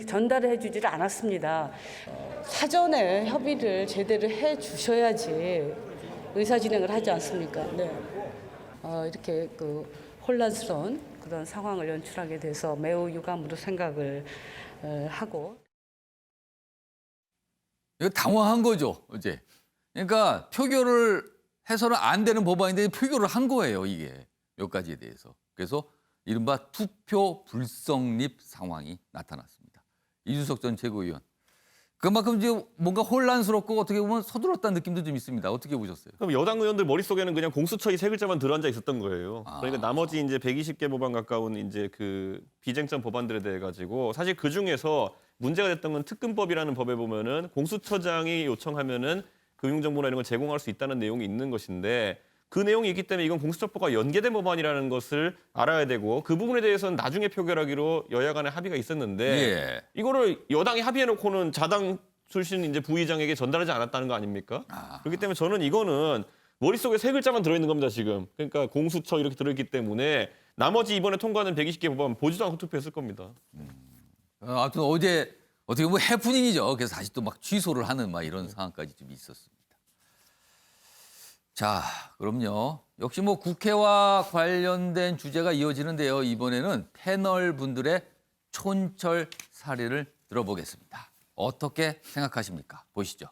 S9: 전달해 주지를 않았습니다. 사전에 협의를 제대로 해 주셔야지 의사 진행을 하지 않습니까? 네. 이렇게 그 혼란스러운 그런 상황을 연출하게 돼서 매우 유감으로 생각을 하고.
S1: 이거 당황한 거죠, 어제. 그러니까 표결을 해서는 안 되는 법안인데 표결을 한 거예요, 이게. 몇 가지에 대해서. 그래서 이른바 투표 불성립 상황이 나타났습니다. 이준석 전 최고위원. 그만큼 이제 뭔가 혼란스럽고 어떻게 보면 서둘렀다는 느낌도 좀 있습니다. 어떻게 보셨어요?
S4: 그럼 여당 의원들 머릿속에는 그냥 공수처 이 3글자만 들어앉아 있었던 거예요. 그러니까 나머지 이제 120개 법안 가까운 이제 그 비쟁점 법안들에 대해 가지고 사실 그 중에서 문제가 됐던 건 특검법이라는 법에 보면은 공수처장이 요청하면은 금융정보나 이런 걸 제공할 수 있다는 내용이 있는 것인데 그 내용이 있기 때문에 이건 공수처법과 연계된 법안이라는 것을 알아야 되고 그 부분에 대해서는 나중에 표결하기로 여야 간에 합의가 있었는데
S1: 예.
S4: 이거를 여당이 합의해놓고는 자당 출신 이제 부의장에게 전달하지 않았다는 거 아닙니까? 그렇기 때문에 저는 이거는 머릿속에 3글자만 들어있는 겁니다, 지금. 그러니까 공수처 이렇게 들어있기 때문에 나머지 이번에 통과하는 120개 법안 보지도 않고 투표했을 겁니다.
S1: 아무튼 어제 어떻게 보면 해프닝이죠. 그래서 다시 또 막 취소를 하는 막 이런 상황까지 좀 있었습니다. 자, 그럼요. 역시 뭐 국회와 관련된 주제가 이어지는데요. 이번에는 패널 분들의 촌철 사례를 들어보겠습니다. 어떻게 생각하십니까? 보시죠.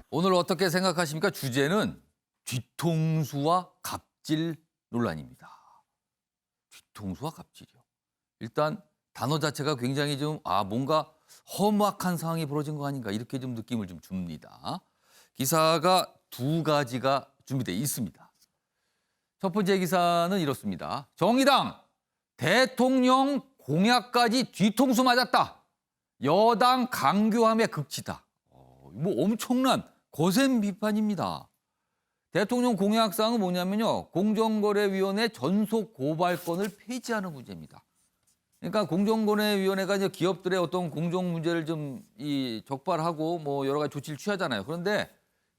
S1: 오늘 어떻게 생각하십니까? 주제는 뒤통수와 갑질 논란입니다. 뒤통수와 갑질이요. 일단 단어 자체가 굉장히 좀 뭔가 험악한 상황이 벌어진 거 아닌가 이렇게 좀 느낌을 좀 줍니다. 기사가 2가지가 준비되어 있습니다. 첫 번째 기사는 이렇습니다. 정의당 대통령 공약까지 뒤통수 맞았다. 여당 강교함에 극치다. 뭐 엄청난 거센 비판입니다. 대통령 공약사항은 뭐냐면요. 공정거래위원회 전속 고발권을 폐지하는 문제입니다. 그러니까 공정거래위원회가 이제 기업들의 어떤 공정 문제를 좀 적발하고 뭐 여러 가지 조치를 취하잖아요. 그런데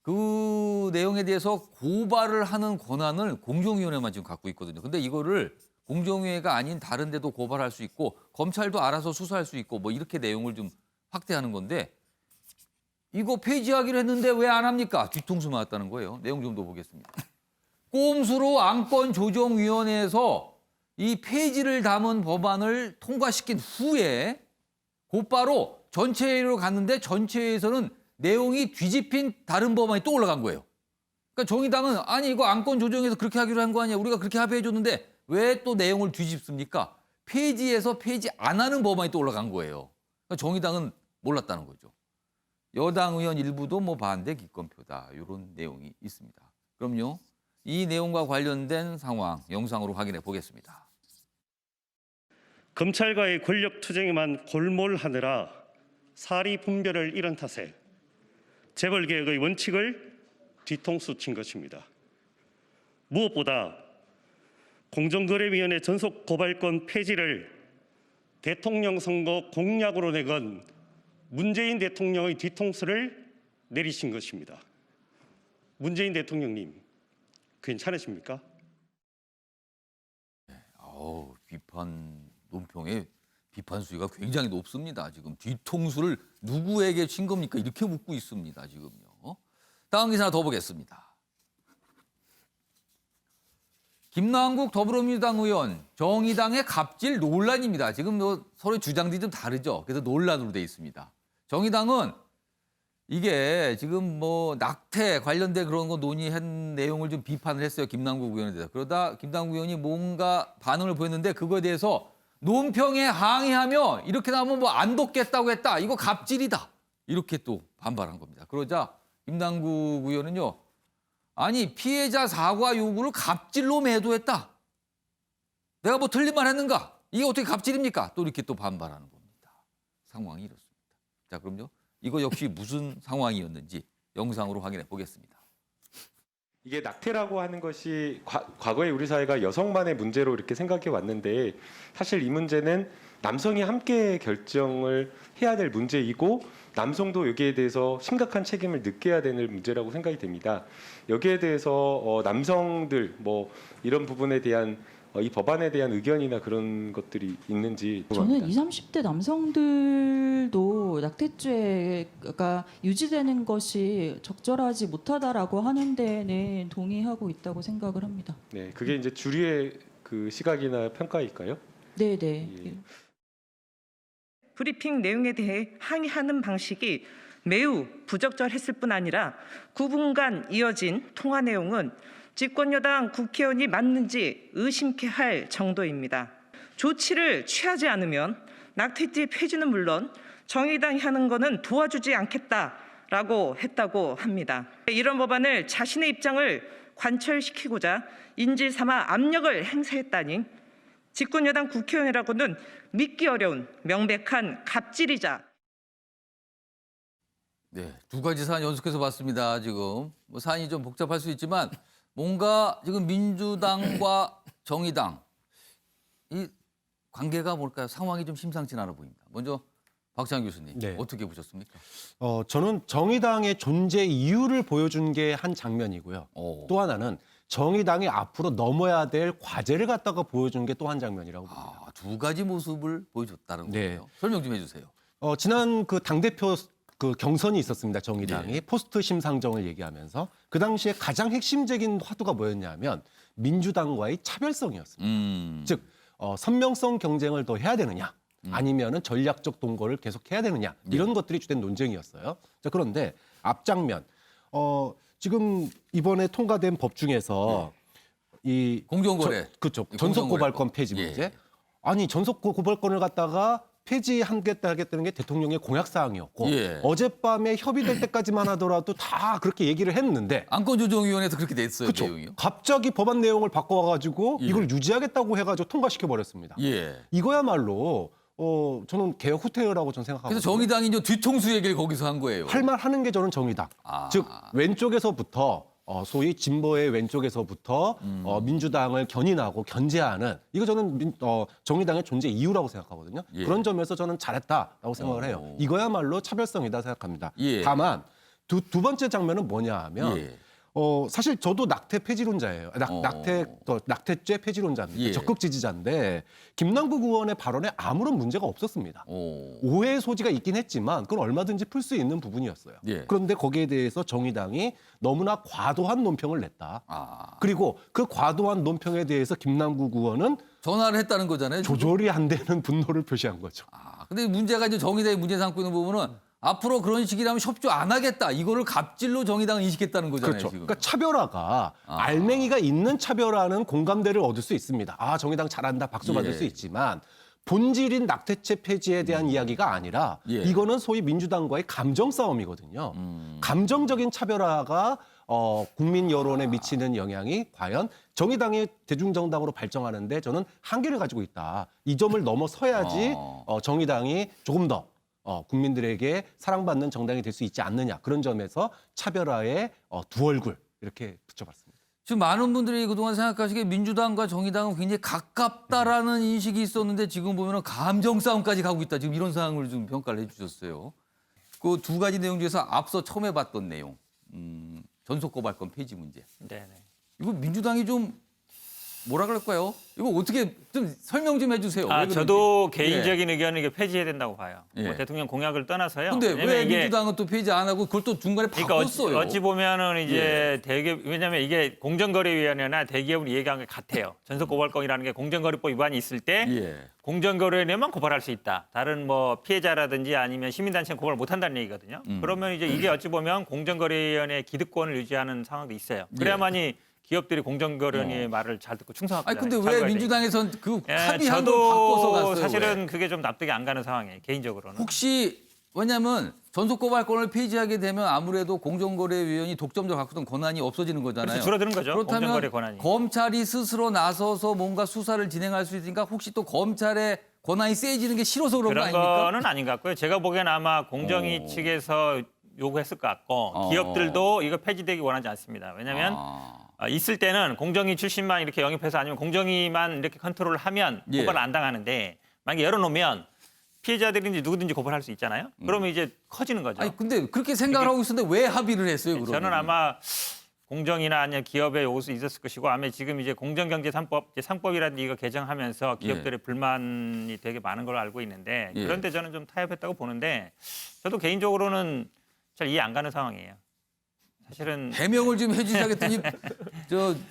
S1: 그 내용에 대해서 고발을 하는 권한을 공정위원회만 지금 갖고 있거든요. 근데 이거를 공정위원회가 아닌 다른 데도 고발할 수 있고 검찰도 알아서 수사할 수 있고 뭐 이렇게 내용을 좀 확대하는 건데 이거 폐지하기로 했는데 왜 안 합니까? 뒤통수 맞았다는 거예요. 내용 좀 더 보겠습니다. 꼼수로 안건조정위원회에서 이 폐지를 담은 법안을 통과시킨 후에 곧바로 전체회의로 갔는데 전체회의에서는 내용이 뒤집힌 다른 법안이 또 올라간 거예요. 그러니까 정의당은 아니 이거 안건 조정에서 그렇게 하기로 한 거 아니야. 우리가 그렇게 합의해 줬는데 왜 또 내용을 뒤집습니까? 폐지해서 폐지 안 하는 법안이 또 올라간 거예요. 그러니까 정의당은 몰랐다는 거죠. 여당 의원 일부도 뭐 반대 기권표다. 이런 내용이 있습니다. 그럼요. 이 내용과 관련된 상황 영상으로 확인해 보겠습니다.
S10: 검찰과의 권력 투쟁에만 골몰하느라 사리 분별을 잃은 탓에 재벌개혁의 원칙을 뒤통수 친 것입니다. 무엇보다 공정거래위원회 전속 고발권 폐지를 대통령 선거 공약으로 내건 문재인 대통령의 뒤통수를 내리신 것입니다. 문재인 대통령님, 괜찮으십니까?
S1: 비판 논평에 비판 수위가 굉장히 높습니다. 지금 뒤통수를 누구에게 친 겁니까? 이렇게 묻고 있습니다. 지금요. 다음 기사 더 보겠습니다. 김남국 더불어민주당 의원 정의당의 갑질 논란입니다. 지금 서로 주장들이 좀 다르죠. 그래서 논란으로 돼 있습니다. 정의당은 이게 지금 뭐 낙태 관련된 그런 거 논의한 내용을 좀 비판을 했어요. 김남국 의원에 대해서. 그러다 김남국 의원이 뭔가 반응을 보였는데 그거에 대해서 논평에 항의하며 이렇게 나오면 뭐 안 돕겠다고 했다. 이거 갑질이다. 이렇게 또 반발한 겁니다. 그러자 김남국 의원은요. 아니 피해자 사과 요구를 갑질로 매도했다. 내가 뭐 틀린 말 했는가? 이게 어떻게 갑질입니까? 또 이렇게 또 반발하는 겁니다. 상황이 이렇습니다. 자 그럼요. 이거 역시 무슨 상황이었는지 영상으로 확인해 보겠습니다.
S11: 이게 낙태라고 하는 것이 과거에 우리 사회가 여성만의 문제로 이렇게 생각해 왔는데 사실 이 문제는 남성이 함께 결정을 해야 될 문제이고 남성도 여기에 대해서 심각한 책임을 느껴야 되는 문제라고 생각이 됩니다. 여기에 대해서 남성들 뭐 이런 부분에 대한 이 법안에 대한 의견이나 그런 것들이 있는지 궁금합니다.
S12: 저는 20, 30대 남성들도 낙태죄가 유지되는 것이 적절하지 못하다라고 하는 데는 동의하고 있다고 생각을 합니다.
S11: 네, 그게 이제 주류의 그 시각이나 평가일까요?
S12: 네, 네.
S11: 예.
S13: 브리핑 내용에 대해 항의하는 방식이 매우 부적절했을 뿐 아니라 9분간 이어진 통화 내용은 집권여당 국회의원이 맞는지 의심케 할 정도입니다. 조치를 취하지 않으면 낙태죄 폐지는 물론 정의당이 하는 거는 도와주지 않겠다라고 했다고 합니다. 이런 법안을 자신의 입장을 관철시키고자 인질 삼아 압력을 행사했다니 집권여당 국회의원이라고는 믿기 어려운 명백한 갑질이자.
S1: 네, 두 가지 사안 연속해서 봤습니다. 지금 뭐 사안이 좀 복잡할 수 있지만 뭔가 지금 민주당과 정의당 이 관계가 뭘까요? 상황이 좀 심상치 않아 보입니다. 먼저 박찬 교수님
S7: 네.
S1: 어떻게 보셨습니까?
S7: 저는 정의당의 존재 이유를 보여준 게 한 장면이고요. 또 하나는 정의당이 앞으로 넘어야 될 과제를 갖다가 보여준 게 또 한 장면이라고 봅니다.
S1: 두 가지 모습을 보여줬다는
S7: 네.
S1: 거예요. 설명 좀 해주세요.
S7: 지난 그 당대표 그 경선이 있었습니다. 정의당이
S1: 네.
S7: 포스트 심상정을 얘기하면서 그 당시에 가장 핵심적인 화두가 뭐였냐면 민주당과의 차별성이었습니다. 즉 선명성 경쟁을 더 해야 되느냐 아니면은 전략적 동거를 계속해야 되느냐 이런 것들이 주된 논쟁이었어요. 자, 그런데 앞장면 지금 이번에 통과된 법 중에서 이
S1: 공정거래
S7: 그렇죠. 전속 고발권 폐지 문제.
S1: 예.
S7: 아니 전속 고발권을 갖다가 폐지하겠다는 게 대통령의 공약 사항이었고
S1: 예.
S7: 어젯밤에 협의될 때까지만 하더라도 다 그렇게 얘기를 했는데
S1: 안건조정위원회에서 그렇게 됐어요.
S7: 그렇죠.
S1: 내용이요.
S7: 갑자기 법안 내용을 바꿔와가지고
S1: 예.
S7: 이걸 유지하겠다고 해가지고 통과시켜 버렸습니다.
S1: 예.
S7: 이거야말로 저는 개혁 후퇴라고 저는 생각하고.
S1: 그래서 정의당이 이제 뒤통수 얘기를 거기서 한 거예요.
S7: 할 말 하는 게 저는 정의당. 즉 왼쪽에서부터 소위 진보의 왼쪽에서부터 민주당을 견인하고 견제하는 이거 저는 정의당의 존재 이유라고 생각하거든요.
S1: 예.
S7: 그런 점에서 저는 잘했다라고 생각을 해요. 이거야말로 차별성이다 생각합니다.
S1: 예.
S7: 다만 두 번째 장면은 뭐냐 하면
S1: 예.
S7: 사실 저도 낙태 폐지론자예요. 낙태죄 폐지론자입니다.
S1: 예.
S7: 적극 지지자인데 김남국 의원의 발언에 아무런 문제가 없었습니다. 오해의 소지가 있긴 했지만 그건 얼마든지 풀 수 있는 부분이었어요.
S1: 예.
S7: 그런데 거기에 대해서 정의당이 너무나 과도한 논평을 냈다. 그리고 그 과도한 논평에 대해서 김남국 의원은
S1: 전화를 했다는 거잖아요. 지금.
S7: 조절이 안 되는 분노를 표시한 거죠.
S1: 근데 문제가 이제 정의당이 문제 삼고 있는 부분은 앞으로 그런 식이라면 협조 안 하겠다. 이거를 갑질로 정의당은 인식했다는 거잖아요.
S7: 그렇죠.
S1: 지금.
S7: 그러니까 차별화가 알맹이가 있는 차별화는 공감대를 얻을 수 있습니다. 정의당 잘한다 박수 받을
S1: 예.
S7: 수 있지만 본질인 낙태죄 폐지에 대한 이야기가 아니라
S1: 예.
S7: 이거는 소위 민주당과의 감정 싸움이거든요. 감정적인 차별화가 국민 여론에 미치는 영향이 과연 정의당이 대중정당으로 발전하는데 저는 한계를 가지고 있다. 이 점을 넘어서야지 정의당이 조금 더 국민들에게 사랑받는 정당이 될 수 있지 않느냐. 그런 점에서 차별화의 두 얼굴 이렇게 붙여봤습니다.
S1: 지금 많은 분들이 그동안 생각하시기에 민주당과 정의당은 굉장히 가깝다라는 인식이 있었는데 지금 보면 감정 싸움까지 가고 있다. 지금 이런 상황을 좀 평가를 해주셨어요. 그 두 가지 내용 중에서 앞서 처음 해봤던 내용. 전속고발권 폐지 문제.
S3: 네네.
S1: 이거 민주당이 좀 뭐라 그럴까요? 이거 어떻게 좀 설명 좀 해주세요. 왜 그런지.
S3: 저도 개인적인 의견은 이게 폐지해야 된다고 봐요.
S1: 예.
S3: 뭐 대통령 공약을 떠나서요.
S1: 근데
S3: 왜냐면
S1: 왜
S3: 이게
S1: 민주당은 또 폐지 안 하고 그걸 또 중간에
S3: 그러니까
S1: 바꿨어요?
S3: 어찌 보면은 이제 대기업 왜냐면 이게 공정거래위원회나 대기업은 이해한 게 같아요. 전속고발권이라는 게 공정거래법 위반이 있을 때 공정거래위원회만 고발할 수 있다. 다른 뭐 피해자라든지 아니면 시민단체는 고발 못 한다는 얘기거든요. 그러면 이제 이게 어찌 보면 공정거래위원회 기득권을 유지하는 상황도 있어요. 그래야만이 기업들이 공정거래위원회의 말을 잘 듣고 충성하고.
S1: 아니 근데 왜 민주당에선 그 합의한 걸
S3: 저도
S1: 바꿔서 갔어요?
S3: 사실은
S1: 왜?
S3: 그게 좀 납득이 안 가는 상황이에요. 개인적으로는.
S1: 혹시 왜냐하면 전속고발권을 폐지하게 되면 아무래도 공정거래위원이 독점적으로 갖고 있던 권한이 없어지는 거잖아요.
S3: 그래서 줄어드는 거죠. 공정거래
S1: 그렇다면
S3: 권한이.
S1: 검찰이 스스로 나서서 뭔가 수사를 진행할 수 있으니까 혹시 또 검찰의 권한이 세지는 게 싫어서 그런 거
S3: 그런
S1: 아닙니까?
S3: 거는 아닌 것 같고요. 제가 보기엔 아마 공정위 측에서 요구했을 것 같고 기업들도 이거 폐지되기 원하지 않습니다. 왜냐하면 있을 때는 공정위 출신만 이렇게 영입해서 아니면 공정위만 이렇게 컨트롤을 하면 고발 안 당하는데 만약에 열어놓으면 피해자들인지 누구든지 고발할 수 있잖아요. 그러면 이제 커지는 거죠.
S1: 아니 근데 그렇게 생각을 하고 있었는데 왜 합의를 했어요? 그러면?
S3: 저는 아마 공정이나 아니면 기업의 요구 있었을 것이고 아마 지금 이제 공정경제 3법이라든지 이거 개정하면서 기업들의 불만이 되게 많은 걸로 알고 있는데 그런데 저는 좀 타협했다고 보는데 저도 개인적으로는 잘 이해 안 가는 상황이에요. 사실은
S1: 해명을 좀 해주셔야겠더니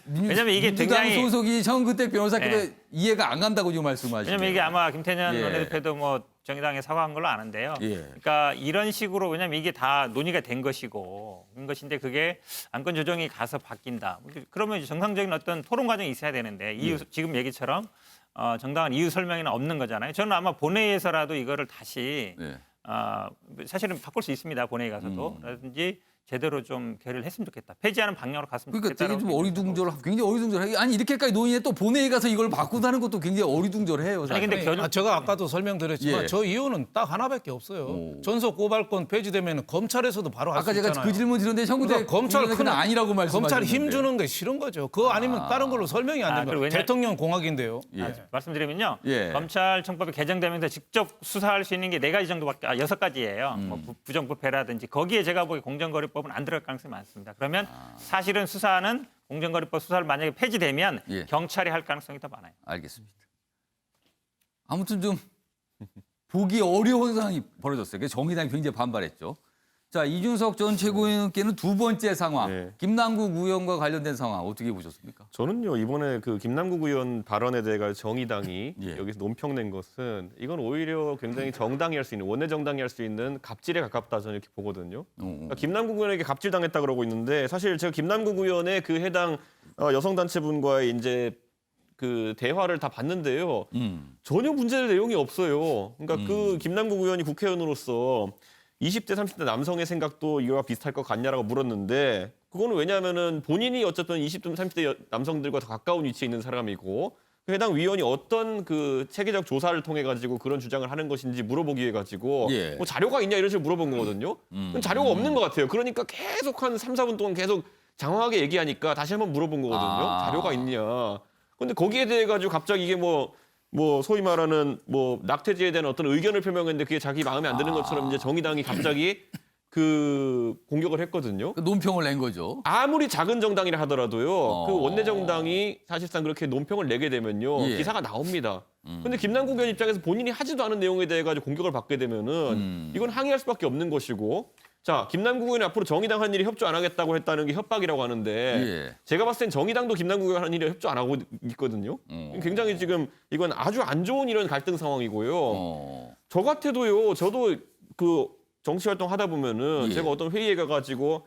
S3: 왜냐면 이게
S1: 민주당
S3: 굉장히
S1: 소속이 정그택 변호사께도 이해가 안 간다고 지금 말씀하시죠.
S3: 왜냐면 이게 아마 김태년 원내대표도 뭐 정의당에 사과한 걸로 아는데요. 그러니까 이런 식으로 왜냐면 이게 다 논의가 된 것이고 그런 것인데 그게 안건 조정이 가서 바뀐다. 그러면 이제 정상적인 어떤 토론 과정이 있어야 되는데 이유 지금 얘기처럼 정당한 이유 설명이나 없는 거잖아요. 저는 아마 본회의에서라도 이거를 다시 사실은 바꿀 수 있습니다. 본회의 가서도 라든지 제대로 좀 개를 했으면 좋겠다. 폐지하는 방향으로 갔으면
S1: 그러니까
S3: 좋겠다.
S1: 되게 좀 어리둥절하고 굉장히 어리둥절해. 아니 이렇게까지 논의해 또 본회의 가서 이걸 바꾸다는 것도 굉장히 어리둥절해요.
S3: 아니 근데
S6: 제가 아까도 설명드렸지만 저 이유는 딱 하나밖에 없어요. 전속 고발권 폐지되면 검찰에서도 바로 할 수
S1: 아까
S6: 있잖아요.
S1: 제가 그 질문 드렸는데
S6: 그러니까 검찰 큰
S1: 아니라고 말씀하셨는데.
S6: 검찰 힘 주는 게 싫은 거죠. 그거 아니면 다른 걸로 설명이 안 됩니다. 대통령 공학인데요.
S3: 말씀드리면요. 검찰청법이 개정되면서 직접 수사할 수 있는 게 4가지 정도밖에 6가지예요. 뭐 부정부패라든지 거기에 제가 보기 공정거래법은 안 들어갈 가능성이 많습니다. 그러면 사실은 수사는 공정거래법 수사를 만약에 폐지되면 경찰이 할 가능성이 더 많아요.
S1: 알겠습니다. 아무튼 좀 보기 어려운 상황이 벌어졌어요. 그래서 정의당이 굉장히 반발했죠. 자, 이준석 전 최고위원께는 두 번째 상황, 김남국 의원과 관련된 상황 어떻게 보셨습니까?
S4: 저는요 이번에 그 김남국 의원 발언에 대해 정의당이 여기서 논평낸 것은 이건 오히려 굉장히 정당이 할 수 있는 원내 정당이 할 수 있는 갑질에 가깝다 저는 이렇게 보거든요. 그러니까 김남국 의원에게 갑질당했다 그러고 있는데 사실 제가 김남국 의원의 그 해당 여성단체분과의 이제 그 대화를 다 봤는데요. 전혀 문제될 내용이 없어요. 그러니까 그 김남국 의원이 국회의원으로서 20대, 30대 남성의 생각도 이와 비슷할 것 같냐라고 물었는데 그거는 왜냐하면은 본인이 어쨌든 20대, 30대 남성들과 더 가까운 위치에 있는 사람이고 해당 위원이 어떤 그 체계적 조사를 통해 가지고 그런 주장을 하는 것인지 물어보기 위해 가지고
S1: 예.
S4: 뭐 자료가 있냐 이런 식으로 물어본 거거든요. 자료가 없는 것 같아요. 그러니까 계속 한 3, 4분 동안 계속 장황하게 얘기하니까 다시 한번 물어본 거거든요. 자료가 있냐. 근데 거기에 대해 가지고 갑자기 이게 뭐 소위 말하는 뭐 낙태죄에 대한 어떤 의견을 표명했는데 그게 자기 마음에 안 드는 것처럼 이제 정의당이 갑자기 그 공격을 했거든요.
S1: 논평을 낸 거죠.
S4: 아무리 작은 정당이라 하더라도요. 그 원내 정당이 사실상 그렇게 논평을 내게 되면요.
S1: 예.
S4: 기사가 나옵니다. 근데 김남국 의원 입장에서 본인이 하지도 않은 내용에 대해 가지고 공격을 받게 되면은 이건 항의할 수밖에 없는 것이고. 자, 김남국 의원이 앞으로 정의당 한 일에 협조 안 하겠다고 했다는 게 협박이라고 하는데
S1: 예.
S4: 제가 봤을 땐 정의당도 김남국 의원 하는 일에 협조 안 하고 있거든요. 굉장히 지금 이건 아주 안 좋은 이런 갈등 상황이고요. 저 같아도요. 저도 그 정치 활동 하다 보면은
S1: 예.
S4: 제가 어떤 회의에 가가지고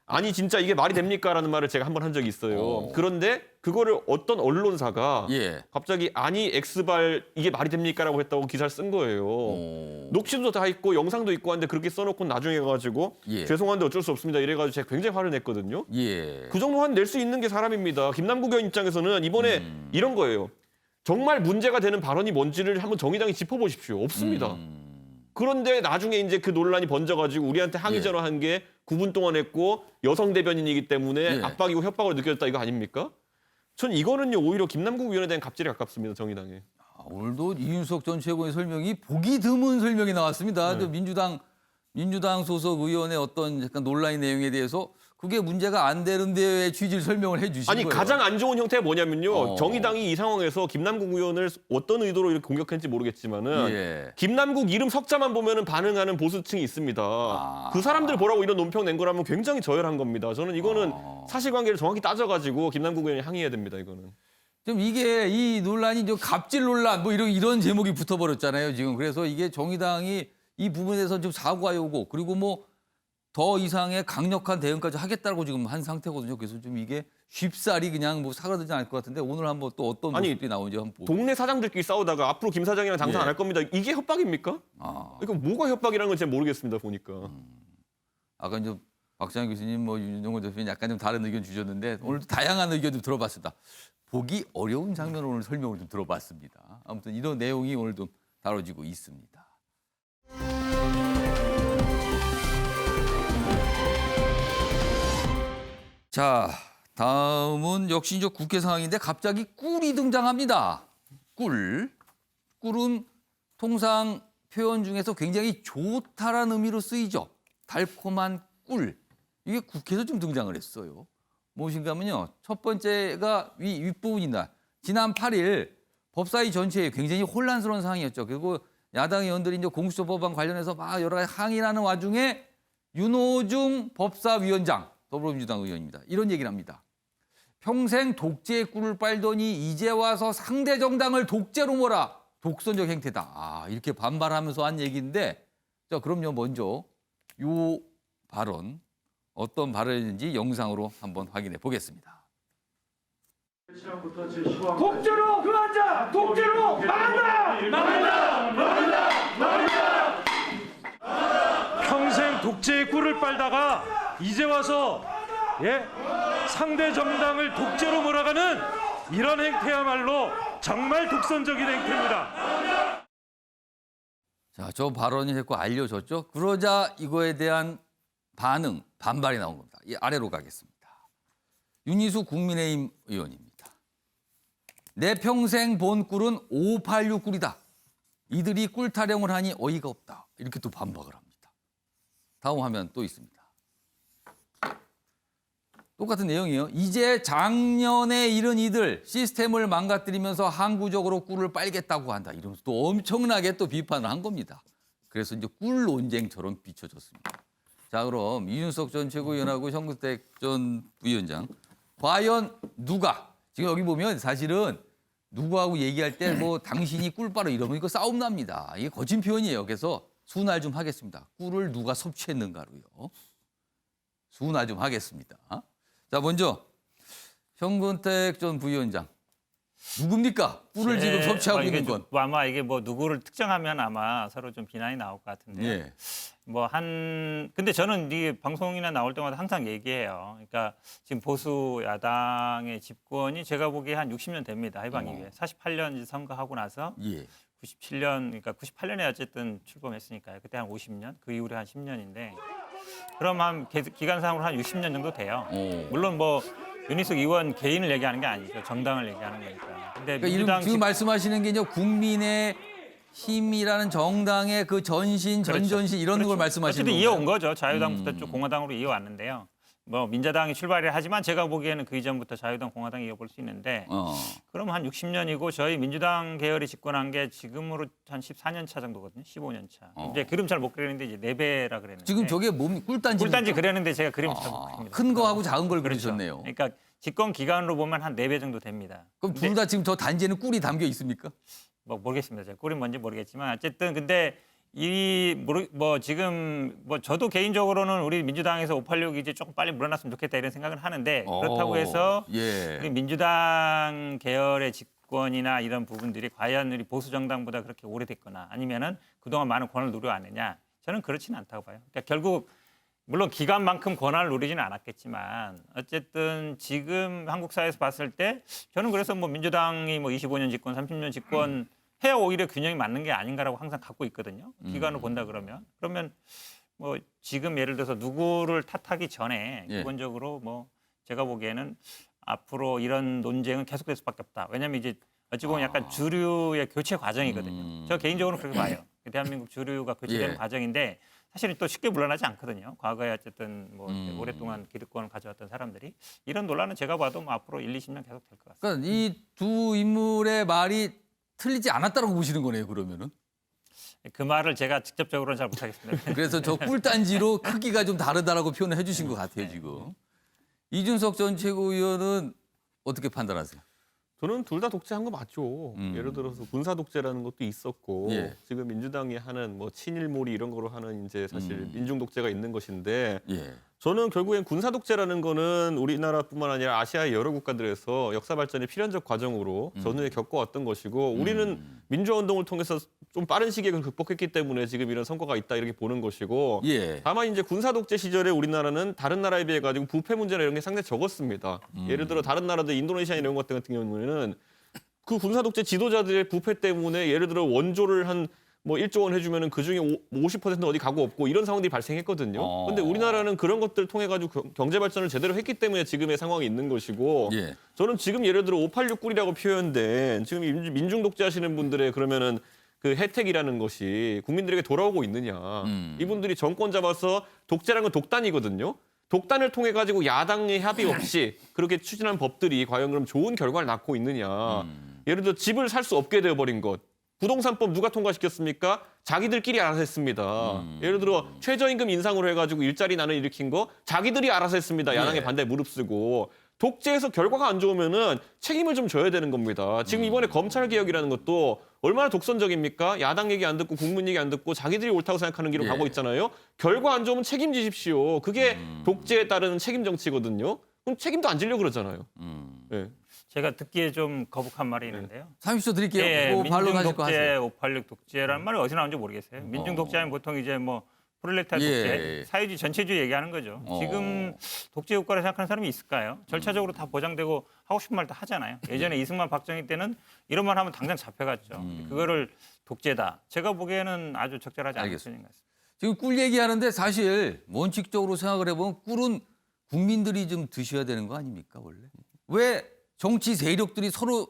S4: 아니 진짜 이게 말이 됩니까라는 말을 제가 한번 한 적이 있어요. 그런데 그거를 어떤 언론사가
S1: 예.
S4: 갑자기 아니 X발 이게 말이 됩니까라고 했다고 기사를 쓴 거예요. 녹취도 다 있고 영상도 있고 한데 그렇게 써놓고 나중에 가가지고
S1: 예.
S4: 죄송한데 어쩔 수 없습니다 이래가지고 제가 굉장히 화를 냈거든요.
S1: 예.
S4: 그 정도 한 낼 수 있는 게 사람입니다. 김남국 의원 입장에서는 이번에 이런 거예요. 정말 문제가 되는 발언이 뭔지를 한번 정의당이 짚어보십시오. 없습니다. 그런데 나중에 이제 그 논란이 번져가지고 우리한테 항의 전화한 게 9분 동안 했고 여성 대변인이기 때문에
S1: 예.
S4: 압박이고 협박으로 느껴졌다 이거 아닙니까? 전 이거는요 오히려 김남국 의원에 대한 갑질에 가깝습니다 정의당에.
S1: 오늘도 이윤석 전 최고의 설명이 보기 드문 설명이 나왔습니다. 또 민주당 소속 의원의 어떤 약간 논란의 내용에 대해서 그게 문제가 안 되는데의 취지를 설명을 해주신
S4: 아니
S1: 거예요.
S4: 가장 안 좋은 형태가 뭐냐면요. 정의당이 이 상황에서 김남국 의원을 어떤 의도로 이렇게 공격했는지 모르겠지만은
S1: 예.
S4: 김남국 이름 석자만 보면은 반응하는 보수층이 있습니다. 그 사람들 보라고 이런 논평 낸 거라면 굉장히 저열한 겁니다. 저는 이거는 사실관계를 정확히 따져가지고 김남국 의원이 항의해야 됩니다. 이거는.
S1: 좀 이게 이 논란이 좀 갑질 논란 뭐 이런 제목이 붙어버렸잖아요. 지금 그래서 이게 정의당이 이 부분에서 좀 사과 요구 그리고 뭐 더 이상의 강력한 대응까지 하겠다고 지금 한 상태거든요. 그래서 좀 이게 쉽사리 그냥 뭐 사그라들지 않을 것 같은데 오늘 한번 또 어떤 모습이 나오는지 한번 보고.
S4: 동네 사장들끼리 싸우다가 앞으로 김 사장이랑 장사 안 할 겁니다. 이게 협박입니까? 이거 뭐가 협박이라는 건 제가 모르겠습니다. 보니까.
S1: 아까 이제 박찬영 교수님, 뭐 윤정호 대표님 약간 좀 다른 의견 주셨는데 오늘도 다양한 의견 좀 들어봤습니다. 보기 어려운 장면을 오늘 설명을 좀 들어봤습니다. 아무튼 이런 내용이 오늘도 다뤄지고 있습니다. 자, 다음은 역시 이제 국회 상황인데 갑자기 꿀이 등장합니다. 꿀. 꿀은 통상 표현 중에서 굉장히 좋다라는 의미로 쓰이죠. 달콤한 꿀. 이게 국회에서 좀 등장을 했어요. 무엇인가 하면요. 첫 번째가 윗부분입니다. 지난 8일 법사위 전체에 굉장히 혼란스러운 상황이었죠. 그리고 야당 의원들이 이제 공수처 법안 관련해서 막 여러 가지 항의하는 와중에 윤호중 법사위원장, 더불어민주당 의원입니다. 이런 얘기를 합니다. 평생 독재의 꿀을 빨더니 이제 와서 상대 정당을 독재로 몰아. 독선적 행태다. 이렇게 반발하면서 한 얘기인데, 자, 그럼요, 먼저 이 발언, 어떤 발언인지 영상으로 한번 확인해 보겠습니다.
S14: 독재로 그만자! 독재로 막는다! 막는다! 막는다! 막는다!
S10: 평생 독재의 꿀을 빨다가 이제 와서 상대 정당을 독재로 몰아가는 이런 행태야말로 정말 독선적인 행태입니다.
S1: 자, 저 발언이 됐고 알려졌죠. 그러자 이거에 대한 반응, 반발이 나온 겁니다. 이 아래로 가겠습니다. 윤희수 국민의힘 의원입니다. 내 평생 본 꿀은 586 꿀이다. 이들이 꿀 타령을 하니 어이가 없다. 이렇게 또 반박을 합니다. 다음 화면 또 있습니다. 똑같은 내용이에요. 이제 작년에 이른 이들 시스템을 망가뜨리면서 항구적으로 꿀을 빨겠다고 한다. 이러면서 또 엄청나게 또 비판을 한 겁니다. 그래서 이제 꿀 논쟁처럼 비춰졌습니다. 자, 그럼 이준석 전 최고위원하고 현근택 전 부위원장 과연 누가 지금 여기 보면 사실은 누구하고 얘기할 때 뭐 당신이 꿀 빨아 이러면 이거 싸움 납니다. 이게 거친 표현이에요. 그래서 순화 좀 하겠습니다. 꿀을 누가 섭취했는가로요. 순화 좀 하겠습니다. 자, 먼저 현근택 전 부위원장. 누굽니까? 꿀을 지금 섭취하고 있는 건.
S3: 아마 이게 뭐 누구를 특정하면 아마 서로 좀 비난이 나올 것 같은데요.
S1: 예.
S3: 근데 저는 이 방송이나 나올 때마다 항상 얘기해요. 그러니까 지금 보수 야당의 집권이 제가 보기에 한 60년 됩니다. 해방 이후에. 48년 선거하고 나서
S1: 예.
S3: 97년, 그러니까 98년에 어쨌든 출범했으니까요. 그때 한 50년, 그 이후에 한 10년인데 그럼 한 기간상으로 한 60년 정도 돼요. 물론 뭐 윤희숙 의원 개인을 얘기하는 게 아니죠. 정당을 얘기하는 거니까. 근데
S1: 그러니까 지금 말씀하시는 게 국민의 힘이라는 정당의 그 전신, 전전신 이런 걸 말씀하시는
S3: 어쨌든
S1: 건가요?
S3: 이어온 거죠. 자유당부터 쭉 공화당으로 이어왔는데요. 뭐 민자당이 출발을 하지만 제가 보기에는 그 이전부터 자유당, 공화당이 이어볼 수 있는데 그럼 한 60년이고 저희 민주당 계열이 집권한 게 지금으로 한 14년 차 정도거든요. 15년 차. 이제 그림 잘 못 그리는데 이제 4배라 그랬는데.
S1: 지금 저게 꿀단지.
S3: 꿀단지 그렸는데 제가 그림 잘 못 그립니다.
S1: 큰 거하고 작은 걸 그리셨네요.
S3: 그러니까 집권 기간으로 보면 한 4배 정도 됩니다.
S1: 그럼 둘 다 지금 저 단지에는 꿀이 담겨 있습니까?
S3: 뭐 모르겠습니다. 제가 꿀이 뭔지 모르겠지만 어쨌든 근데 지금 저도 개인적으로는 우리 민주당에서 586이 이제 조금 빨리 물러났으면 좋겠다 이런 생각을 하는데 그렇다고 해서 우리 민주당 계열의 집권이나 이런 부분들이 과연 우리 보수 정당보다 그렇게 오래됐거나 아니면은 그동안 많은 권한을 누려왔느냐 저는 그렇지는 않다고 봐요. 그러니까 결국 물론 기간만큼 권한을 누리지는 않았겠지만 어쨌든 지금 한국 사회에서 봤을 때 저는 그래서 뭐 민주당이 뭐 25년 집권, 30년 집권 해야 오히려 균형이 맞는 게 아닌가라고 항상 갖고 있거든요. 기간을 본다 그러면 뭐 지금 예를 들어서 누구를 탓하기 전에 기본적으로 뭐 제가 보기에는 앞으로 이런 논쟁은 계속될 수밖에 없다. 왜냐하면 이제 어찌 보면 약간 주류의 교체 과정이거든요. 저 개인적으로 그렇게 봐요. 대한민국 주류가 교체되는 과정인데 사실은 또 쉽게 물러나지 않거든요. 과거에 어쨌든 뭐 오랫동안 기득권을 가져왔던 사람들이 이런 논란은 제가 봐도 뭐 앞으로 1, 20년 계속 될 것 같습니다.
S1: 그러니까 이 두 인물의 말이 틀리지 않았다고 보시는 거네요, 그러면은.
S3: 그 말을 제가 직접적으로는 잘 못하겠습니다.
S1: 그래서 저 꿀단지로 크기가 좀 다르다라고 표현을 해주신 것 같아요, 지금. 이준석 전 최고위원은 어떻게 판단하세요?
S4: 저는 둘 다 독재한 거 맞죠. 예를 들어서 군사 독재라는 것도 있었고 지금 민주당이 하는 뭐 친일몰이 이런 거로 하는 이제 사실 민중 독재가 있는 것인데 저는 결국엔 군사 독재라는 거는 우리나라뿐만 아니라 아시아의 여러 국가들에서 역사 발전의 필연적 과정으로 전후에 겪어왔던 것이고 우리는 민주화 운동을 통해서 좀 빠른 시기에 그걸 극복했기 때문에 지금 이런 성과가 있다 이렇게 보는 것이고 다만 이제 군사 독재 시절에 우리나라는 다른 나라에 비해 가지고 부패 문제나 이런 게 상당히 적었습니다. 예를 들어 다른 나라들 인도네시아 이런 것 같은 경우에는 그 군사 독재 지도자들의 부패 때문에 예를 들어 원조를 한 뭐 1조 원 해주면은 그 중에 50%는 어디 가고 없고 이런 상황들이 발생했거든요. 그런데 우리나라는 그런 것들을 통해 가지고 경제 발전을 제대로 했기 때문에 지금의 상황이 있는 것이고 저는 지금 예를 들어 586 꿀이라고 표현된 지금 민중 독재하시는 분들의 그러면은 그 혜택이라는 것이 국민들에게 돌아오고 있느냐. 이분들이 정권 잡아서 독재라는 건 독단이거든요. 독단을 통해 가지고 야당의 합의 없이 그렇게 추진한 법들이 과연 그럼 좋은 결과를 낳고 있느냐. 예를 들어 집을 살 수 없게 되어버린 것. 부동산법 누가 통과시켰습니까? 자기들끼리 알아서 했습니다. 예를 들어 최저임금 인상으로 해가지고 일자리 난을 일으킨 거 자기들이 알아서 했습니다. 야당의 반대에 무릅쓰고. 독재에서 결과가 안 좋으면은 책임을 좀 져야 되는 겁니다. 지금 이번에 검찰개혁이라는 것도 얼마나 독선적입니까? 야당 얘기 안 듣고 국민 얘기 안 듣고 자기들이 옳다고 생각하는 길로 가고 있잖아요. 결과 안 좋으면 책임지십시오. 그게 독재에 따르는 책임 정치거든요. 그럼 책임도 안 지려고 그러잖아요.
S3: 제가 듣기에 좀 거북한 말이 있는데요.
S1: 30초 드릴게요.
S3: 민중 독재, 586 독재라는 말이 어디서 나온지 모르겠어요. 민중 독재는 보통 이제 뭐 프롤레타리아 독재, 사회주의 전체주의 얘기하는 거죠. 지금 독재 효과를 생각하는 사람이 있을까요? 절차적으로 다 보장되고 하고 싶은 말 다 하잖아요. 예전에 이승만, 박정희 때는 이런 말 하면 당장 잡혀갔죠. 그거를 독재다. 제가 보기에는 아주 적절하지 않은 표현인 것 같습니다.
S1: 지금 꿀 얘기하는데 사실 원칙적으로 생각을 해보면 꿀은 국민들이 좀 드셔야 되는 거 아닙니까 원래? 왜 정치 세력들이 서로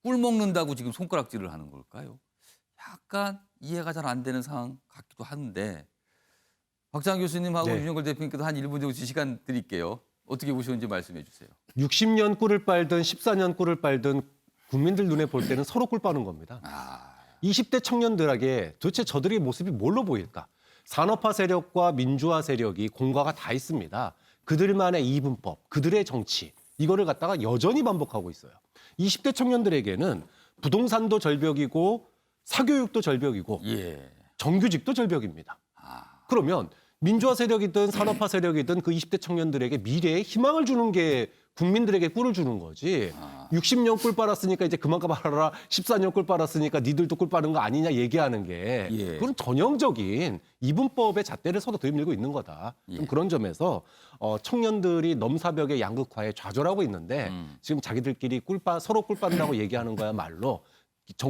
S1: 꿀 먹는다고 지금 손가락질을 하는 걸까요? 약간 이해가 잘 안 되는 상황 같기도 한데 박장하 교수님하고 윤영걸 대표님께도 한 1분 정도 시간 드릴게요. 어떻게 보시는지 말씀해 주세요.
S7: 60년 꿀을 빨든 14년 꿀을 빨든 국민들 눈에 볼 때는 서로 꿀 빠는 겁니다. 20대 청년들에게 도대체 저들의 모습이 뭘로 보일까? 산업화 세력과 민주화 세력이 공과가 다 있습니다. 그들만의 이분법, 그들의 정치 이거를 갖다가 여전히 반복하고 있어요. 20대 청년들에게는 부동산도 절벽이고 사교육도 절벽이고 정규직도 절벽입니다. 그러면 민주화 세력이든 산업화 세력이든 그 20대 청년들에게 미래에 희망을 주는 게 국민들에게 꿀을 주는 거지. 60년 꿀 빨았으니까 이제 그만 빨아라. 14년 꿀 빨았으니까 니들도 꿀 빠는 거 아니냐 얘기하는 게 그건 전형적인 이분법의 잣대를 서로 들이밀고 있는 거다. 좀 그런 점에서 청년들이 넘사벽의 양극화에 좌절하고 있는데 지금 자기들끼리 서로 꿀 빤다고 얘기하는 거야말로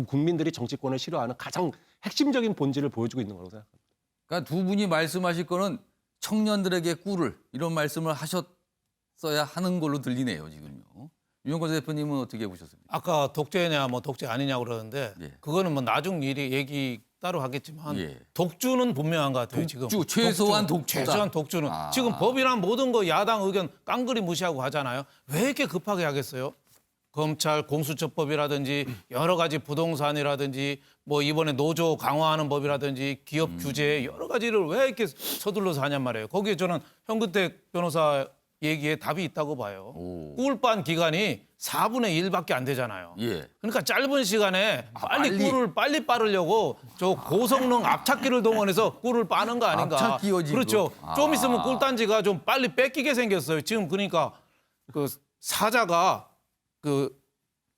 S7: 국민들이 정치권을 싫어하는 가장 핵심적인 본질을 보여주고 있는 거라고 생각합니다.
S1: 그러니까 두 분이 말씀하실 거는 청년들에게 꿀을 이런 말씀을 하셨어야 하는 걸로 들리네요, 지금요. 유영권 대표님은 어떻게 보셨습니까?
S6: 아까 독재냐 뭐 독재 아니냐 그러는데 그거는 뭐 나중 일이 얘기 따로 하겠지만 독주는 분명한 것 같아요. 지금
S1: 최소한 독주다.
S6: 최소한 독주는 지금 법이란 모든 거 야당 의견 깡그리 무시하고 하잖아요. 왜 이렇게 급하게 하겠어요? 검찰 공수처법이라든지 여러 가지 부동산이라든지 뭐 이번에 노조 강화하는 법이라든지 기업 규제 여러 가지를 왜 이렇게 서둘러서 하냔 말이에요. 거기에 저는 현근택 변호사 얘기에 답이 있다고 봐요. 꿀빤 기간이 4분의 1밖에 안 되잖아요. 그러니까 짧은 시간에 꿀을 빨리 빠르려고 저 고성능 압착기를 동원해서 꿀을 빠는 거 아닌가.
S1: 압착기요, 지금.
S6: 그렇죠. 좀 있으면 꿀단지가 좀 빨리 뺏기게 생겼어요. 지금 그러니까 그 사자가 그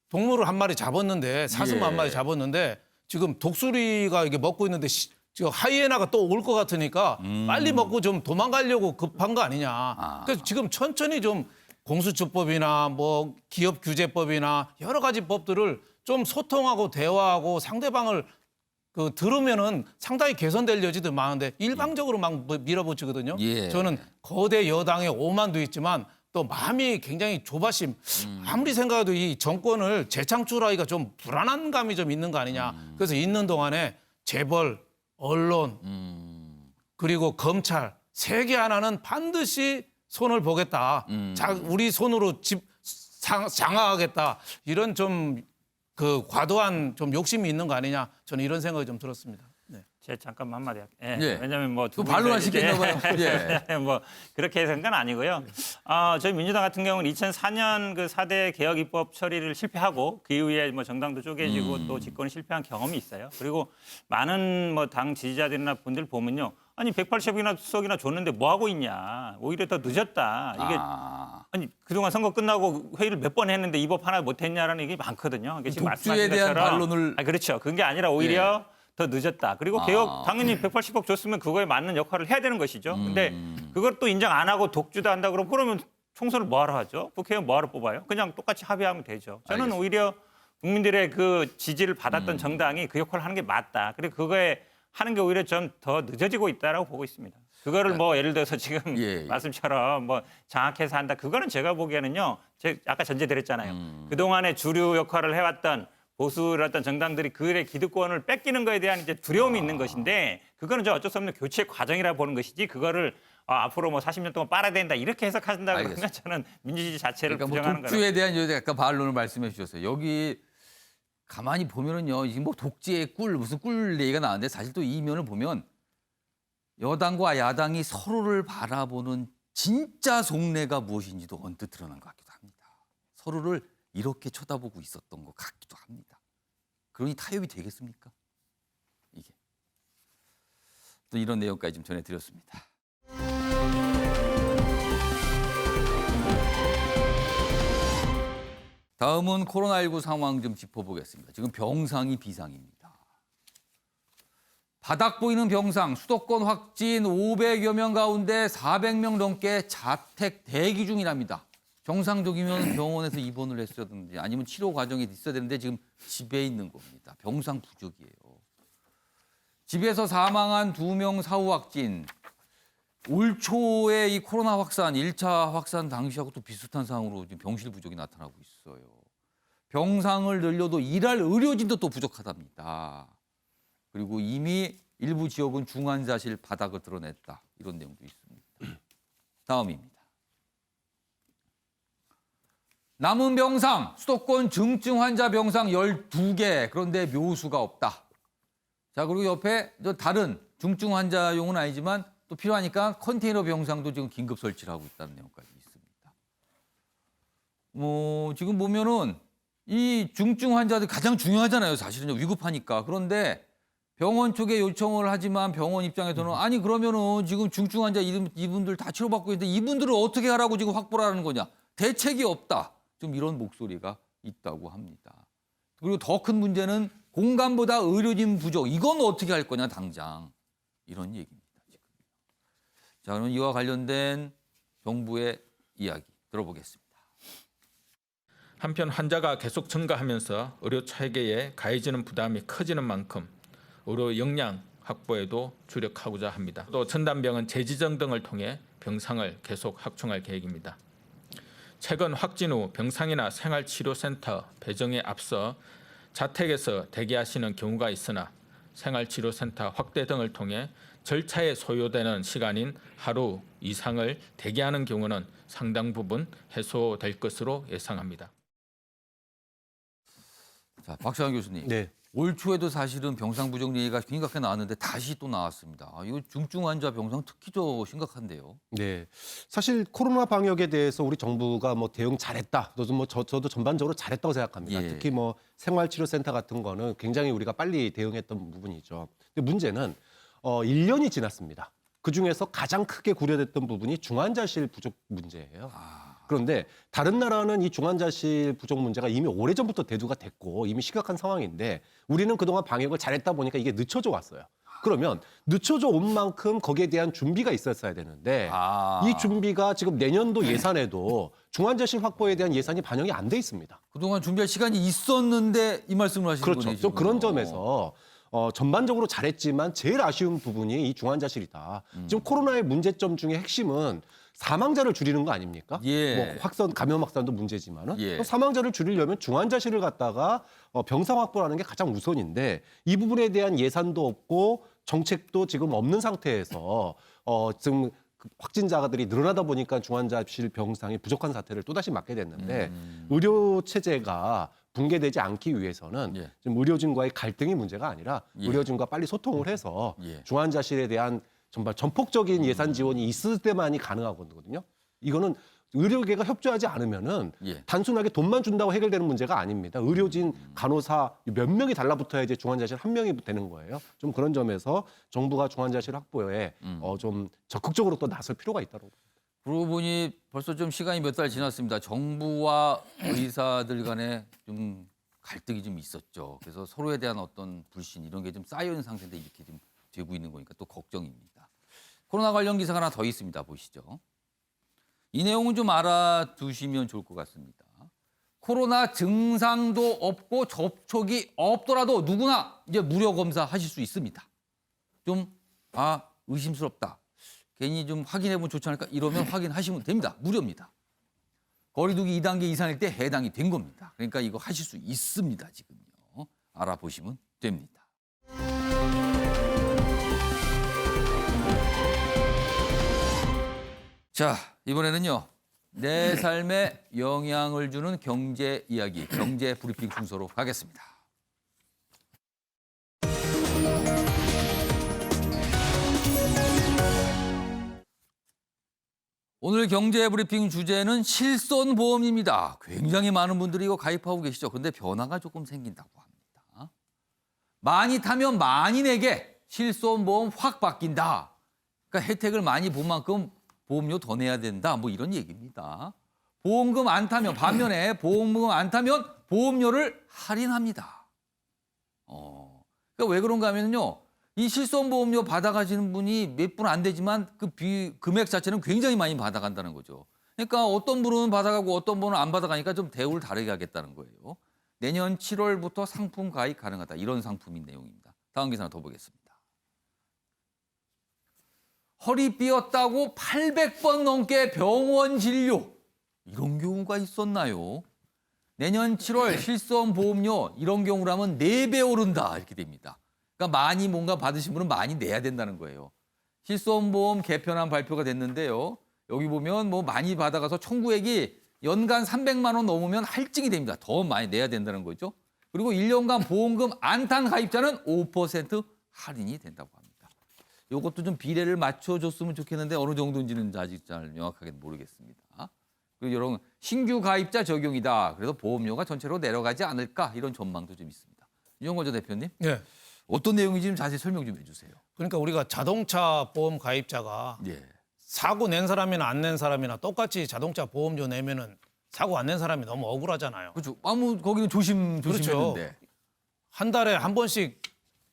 S6: 동물을 한 마리 잡았는데 사슴 한 마리 잡았는데 지금 독수리가 이게 먹고 있는데 지금 하이에나가 또 올 것 같으니까 빨리 먹고 좀 도망가려고 급한 거 아니냐. 그래서 지금 천천히 좀 공수처법이나 뭐 기업 규제법이나 여러 가지 법들을 좀 소통하고 대화하고 상대방을 그 들으면은 상당히 개선될 여지도 많은데 일방적으로 막 밀어붙이거든요. 저는 거대 여당의 오만도 있지만 또 마음이 굉장히 조바심. 아무리 생각해도 이 정권을 재창출하기가 좀 불안한 감이 좀 있는 거 아니냐. 그래서 있는 동안에 재벌, 언론, 그리고 검찰 세 개 하나는 반드시 손을 보겠다. 우리 손으로 장악하겠다. 이런 좀 그 과도한 좀 욕심이 있는 거 아니냐. 저는 이런 생각이 좀 들었습니다. 네.
S3: 제가 잠깐만 한마디 할게요. 왜냐하면 뭐
S1: 또 반론하시겠나 봐요.
S3: 뭐 그렇게 해서 그건 아니고요. 저희 민주당 같은 경우는 2004년 그 4대 개혁 입법 처리를 실패하고 그 이후에 뭐 정당도 쪼개지고 또 집권이 실패한 경험이 있어요. 그리고 많은 뭐 당 지지자들이나 분들 보면요. 아니 180석이나 줬는데 뭐 하고 있냐. 오히려 더 늦었다. 이게 아니 그동안 선거 끝나고 회의를 몇 번 했는데 이 법 하나 못 했냐라는 얘기 많거든요.
S1: 독주에 대한 반론을
S3: 그렇죠. 그게 아니라 오히려 더 늦었다. 그리고 개혁 당연히 180억 줬으면 그거에 맞는 역할을 해야 되는 것이죠. 근데 그걸 또 인정 안 하고 독주도 한다 그러면 총선을 뭐하러 하죠? 국회의원 뭐하러 뽑아요? 그냥 똑같이 합의하면 되죠. 저는
S1: 알겠습니다.
S3: 오히려 국민들의 그 지지를 받았던 정당이 그 역할을 하는 게 맞다. 그리고 그거에 하는 게 오히려 좀 더 늦어지고 있다라고 보고 있습니다. 그거를 뭐 예를 들어서 지금 말씀처럼 뭐 장악해서 한다. 그거는 제가 보기에는요. 제가 아까 전제드렸잖아요. 그동안에 주류 역할을 해왔던 보수였던 정당들이 그의 기득권을 뺏기는 거에 대한 이제 두려움이 있는 것인데 그거는 저 어쩔 수 없는 교체 과정이라 보는 것이지 그거를 앞으로 뭐 40년 동안 빨아야 된다 이렇게 해석한다 그러면 저는 민주주의 자체를
S1: 그러니까
S3: 부정하는
S1: 뭐
S3: 거예요.
S1: 독주에 대한 약간 반론을 말씀해 주셨어요. 여기 가만히 보면은요, 이게 뭐 독재의 무슨 꿀 얘기가 나왔는데 사실 또 이 면을 보면 여당과 야당이 서로를 바라보는 진짜 속내가 무엇인지도 언뜻 드러난 것 같기도 합니다. 서로를 이렇게 쳐다보고 있었던 것 같기도 합니다. 그러니 타협이 되겠습니까? 이게. 또 이런 내용까지 좀 전해드렸습니다. 다음은 코로나19 상황 좀 짚어보겠습니다. 지금 병상이 비상입니다. 바닥 보이는 병상, 수도권 확진 500여 명 가운데 400명 넘게 자택 대기 중이랍니다. 정상적이면 병원에서 입원을 했어야 되는데 아니면 치료 과정에 있어야 되는데 지금 집에 있는 겁니다. 병상 부족이에요. 집에서 사망한 2명 사후 확진. 올 초에 이 코로나 확산, 1차 확산 당시하고 또 비슷한 상황으로 지금 병실 부족이 나타나고 있어요. 병상을 늘려도 일할 의료진도 또 부족하답니다. 그리고 이미 일부 지역은 중환자실 바닥을 드러냈다. 이런 내용도 있습니다. 다음입니다. 남은 병상, 수도권 중증 환자 병상 12개. 그런데 묘수가 없다. 자, 그리고 옆에 다른 중증 환자용은 아니지만 또 필요하니까 컨테이너 병상도 지금 긴급 설치를 하고 있다는 내용까지 있습니다. 지금 보면은 이 중증 환자들 가장 중요하잖아요. 사실은 위급하니까. 그런데 병원 쪽에 요청을 하지만 병원 입장에서는 아니 그러면은 지금 중증 환자 이분들 다 치료받고 있는데 이분들을 어떻게 하라고 지금 확보를 하는 거냐. 대책이 없다. 좀 이런 목소리가 있다고 합니다. 그리고 더 큰 문제는 공간보다 의료진 부족. 이건 어떻게 할 거냐 당장. 이런 얘기입니다. 지금. 자, 그럼 이와 관련된 정부의 이야기 들어보겠습니다.
S15: 한편 환자가 계속 증가하면서 의료 체계에 가해지는 부담이 커지는 만큼 의료 역량 확보에도 주력하고자 합니다. 또 전담병원 재지정 등을 통해 병상을 계속 확충할 계획입니다. 최근 확진 후 병상이나 생활치료센터 배정에 앞서 자택에서 대기하시는 경우가 있으나 생활치료센터 확대 등을 통해 절차에 소요되는 시간인 하루 이상을 대기하는 경우는 상당 부분 해소될 것으로 예상합니다.
S1: 자, 박시환 교수님.
S7: 네.
S1: 올 초에도 사실은 병상 부족 얘기가 심각하게 나왔는데 다시 또 나왔습니다. 이거 중증 환자 병상 특히 더 심각한데요.
S7: 네, 사실 코로나 방역에 대해서 우리 정부가 뭐 대응 잘했다. 저도 전반적으로 잘했다고 생각합니다.
S1: 예.
S7: 특히 뭐 생활치료센터 같은 거는 굉장히 우리가 빨리 대응했던 부분이죠. 근데 문제는 1년이 지났습니다. 그 중에서 가장 크게 고려됐던 부분이 중환자실 부족 문제예요. 그런데 다른 나라는 이 중환자실 부족 문제가 이미 오래전부터 대두가 됐고 이미 심각한 상황인데 우리는 그동안 방역을 잘했다 보니까 이게 늦춰져 왔어요. 그러면 늦춰져 온 만큼 거기에 대한 준비가 있었어야 되는데 이 준비가 지금 내년도 예산에도 중환자실 확보에 대한 예산이 반영이 안 돼 있습니다.
S1: 그동안 준비할 시간이 있었는데 이 말씀을 하시는
S7: 그렇죠.
S1: 거네요.
S7: 좀 그런 점에서 전반적으로 잘했지만 제일 아쉬운 부분이 이 중환자실이다. 지금 코로나의 문제점 중에 핵심은 사망자를 줄이는 거 아닙니까?
S1: 예.
S7: 뭐 감염 확산도 문제지만은
S1: 예.
S7: 사망자를 줄이려면 중환자실을 갖다가 병상 확보하는 게 가장 우선인데 이 부분에 대한 예산도 없고 정책도 지금 없는 상태에서 지금 확진자들이 늘어나다 보니까 중환자실 병상이 부족한 사태를 또다시 맞게 됐는데 의료 체제가 붕괴되지 않기 위해서는
S1: 예.
S7: 지금 의료진과의 갈등이 문제가 아니라
S1: 예.
S7: 의료진과 빨리 소통을 해서
S1: 예.
S7: 중환자실에 대한 정말 전폭적인 예산 지원이 있을 때만이 가능하거든요. 이거는 의료계가 협조하지 않으면은
S1: 예.
S7: 단순하게 돈만 준다고 해결되는 문제가 아닙니다. 의료진, 간호사 몇 명이 달라붙어야 이제 중환자실 한 명이 되는 거예요. 좀 그런 점에서 정부가 중환자실 확보에 좀 적극적으로 또 나설 필요가 있다고.
S1: 그러고 보니 벌써 좀 시간이 몇 달 지났습니다. 정부와 의사들 간에 좀 갈등이 좀 있었죠. 그래서 서로에 대한 어떤 불신 이런 게 좀 쌓여 있는 상태인데 이렇게 좀 되고 있는 거니까 또 걱정입니다. 코로나 관련 기사가 하나 더 있습니다. 보시죠. 이 내용은 좀 알아두시면 좋을 것 같습니다. 코로나 증상도 없고 접촉이 없더라도 누구나 이제 무료 검사 하실 수 있습니다. 좀 의심스럽다. 괜히 좀 확인해보면 좋지 않을까? 이러면 확인하시면 됩니다. 무료입니다. 거리두기 2단계 이상일 때 해당이 된 겁니다. 그러니까 이거 하실 수 있습니다. 지금요. 알아보시면 됩니다. 자, 이번에는요. 내 삶에 영향을 주는 경제 이야기, 경제 브리핑 순서로 가겠습니다. 오늘 경제 브리핑 주제는 실손보험입니다. 굉장히 많은 분들이 이거 가입하고 계시죠. 그런데 변화가 조금 생긴다고 합니다. 많이 타면 많이 내게 실손보험 확 바뀐다. 그러니까 혜택을 많이 본 만큼 보험료 더 내야 된다. 뭐 이런 얘기입니다. 보험금 안 타면 반면에 보험금 안 타면 보험료를 할인합니다. 그러니까 왜 그런가 하면요. 이 실손보험료 받아가시는 분이 몇 분 안 되지만 그 금액 자체는 굉장히 많이 받아간다는 거죠. 그러니까 어떤 분은 받아가고 어떤 분은 안 받아가니까 좀 대우를 다르게 하겠다는 거예요. 내년 7월부터 상품 가입 가능하다. 이런 상품인 내용입니다. 다음 기사 하나 더 보겠습니다. 허리 삐었다고 800번 넘게 병원 진료. 이런 경우가 있었나요? 내년 7월 실손보험료 이런 경우라면 4배 오른다. 이렇게 됩니다. 그러니까 많이 뭔가 받으신 분은 많이 내야 된다는 거예요. 실손보험 개편안 발표가 됐는데요. 여기 보면 뭐 많이 받아가서 청구액이 연간 300만 원 넘으면 할증이 됩니다. 더 많이 내야 된다는 거죠. 그리고 1년간 보험금 안 탄 가입자는 5% 할인이 된다고 합니다. 이것도 좀 비례를 맞춰줬으면 좋겠는데 어느 정도인지는 아직 잘 명확하게 모르겠습니다. 그리고 이런 신규 가입자 적용이다. 그래서 보험료가 전체로 내려가지 않을까 이런 전망도 좀 있습니다. 유영권 전 대표님.
S6: 네.
S1: 어떤 내용인지 좀 자세히 설명 좀 해주세요.
S6: 그러니까 우리가 자동차 보험 가입자가
S1: 예.
S6: 사고 낸 사람이나 안 낸 사람이나 똑같이 자동차 보험료 내면은 사고 안 낸 사람이 너무 억울하잖아요.
S1: 그렇죠. 거기는 조심했는데.
S6: 그렇죠. 한 달에 한 번씩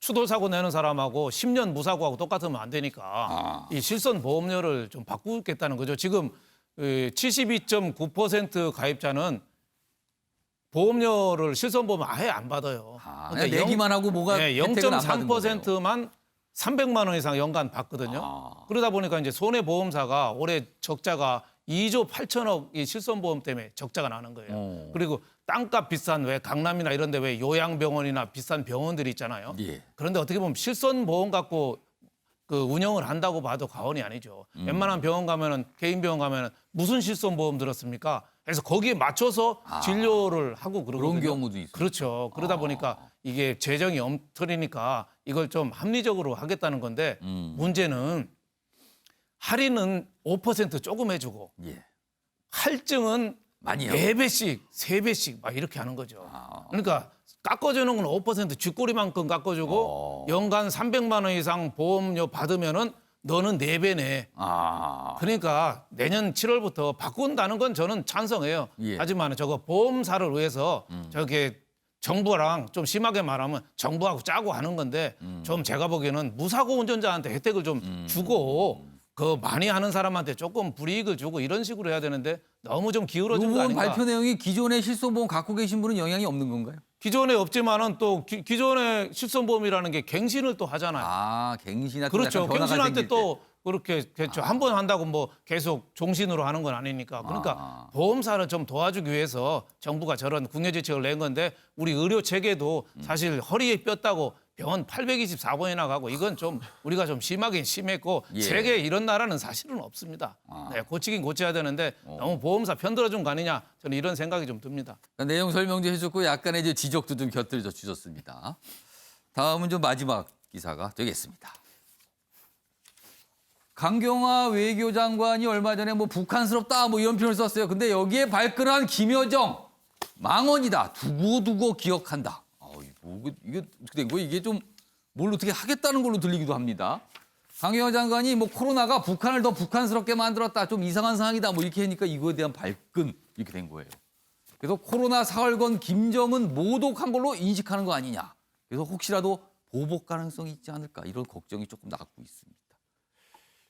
S6: 추돌 사고 내는 사람하고 10년 무사고하고 똑같으면 안 되니까 이 실손 보험료를 좀 바꾸겠다는 거죠. 지금 72.9% 가입자는 보험료를 실손 보험 아예 안 받아요.
S1: 그러니까 내기만 하고 뭐가 혜택은 안 받은 거네요.
S6: 0.3%만 300만 원 이상 연간 받거든요. 그러다 보니까 이제 손해보험사가 올해 적자가 2조 8천억 이 실손보험 때문에 적자가 나는 거예요. 그리고 땅값 비싼 왜 강남이나 이런 데 왜 요양병원이나 비싼 병원들이 있잖아요.
S1: 예.
S6: 그런데 어떻게 보면 실손보험 갖고 그 운영을 한다고 봐도 과언이 아니죠. 웬만한 병원 가면은 개인 병원 가면은 무슨 실손보험 들었습니까? 그래서 거기에 맞춰서 진료를 하고 그러거든요.
S1: 그런 경우도 있어요.
S6: 그렇죠. 그러다 보니까 이게 재정이 엄터리니까 이걸 좀 합리적으로 하겠다는 건데 문제는 할인은 5% 조금 해주고
S1: 예.
S6: 할증은
S1: 많이
S6: 4배씩, 3배씩 막 이렇게 하는 거죠. 그러니까 깎아주는 건 5% 쥐꼬리만큼 깎아주고 연간 300만 원 이상 보험료 받으면은 너는 4배 내. 그러니까 내년 7월부터 바꾼다는 건 저는 찬성해요.
S1: 예.
S6: 하지만 저거 보험사를 위해서 저게 정부랑 좀 심하게 말하면 정부하고 짜고 하는 건데 좀 제가 보기에는 무사고 운전자한테 혜택을 좀 주고 그 많이 하는 사람한테 조금 불이익을 주고 이런 식으로 해야 되는데 너무 좀 기울어진 거
S1: 이번
S6: 아닌가.
S1: 발표 내용이 기존의 실손보험 갖고 계신 분은 영향이 없는 건가요?
S6: 기존에 없지만은 또 기존의 실손보험이라는 게 갱신을 또 하잖아요.
S1: 갱신할 때
S6: 그렇죠.
S1: 약간 변화가
S6: 갱신할 때
S1: 생길
S6: 또 그렇게 그렇죠. 한 번 한다고 뭐 계속 종신으로 하는 건 아니니까. 그러니까 보험사를 좀 도와주기 위해서 정부가 저런 국내지책을 낸 건데 우리 의료 체계도 사실 허리에 뼈다고 병원 824번이나 가고 이건 좀 우리가 좀 심하긴 심했고
S1: 예.
S6: 세계에 이런 나라는 사실은 없습니다. 네, 고치긴 고쳐야 되는데 너무 보험사 편들어준 거 아니냐 저는 이런 생각이 좀 듭니다.
S1: 그러니까 내용 설명도 해줬고 약간의 이제 지적도 좀 곁들여 주셨습니다. 다음은 좀 마지막 기사가 되겠습니다. 강경화 외교장관이 얼마 전에 뭐 북한스럽다 뭐 이런 표현을 썼어요. 근데 여기에 발끈한 김여정 망언이다. 두고 기억한다. 이게 어떻게 된 거예요? 이게 좀 뭘 어떻게 하겠다는 걸로 들리기도 합니다. 강경화 장관이 뭐 코로나가 북한을 더 북한스럽게 만들었다. 좀 이상한 상황이다. 뭐 이렇게 하니까 이거에 대한 발끈 이렇게 된 거예요. 그래서 코로나 사흘건 김정은 모독한 걸로 인식하는 거 아니냐. 그래서 혹시라도 보복 가능성이 있지 않을까 이런 걱정이 조금 나고 있습니다.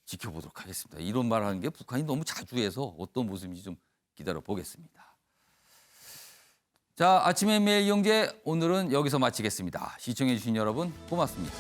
S1: 지켜보도록 하겠습니다. 이런 말하는 게 북한이 너무 자주 해서 어떤 모습인지 좀 기다려 보겠습니다. 자, 아침의 매일 경제 오늘은 여기서 마치겠습니다. 시청해 주신 여러분 고맙습니다.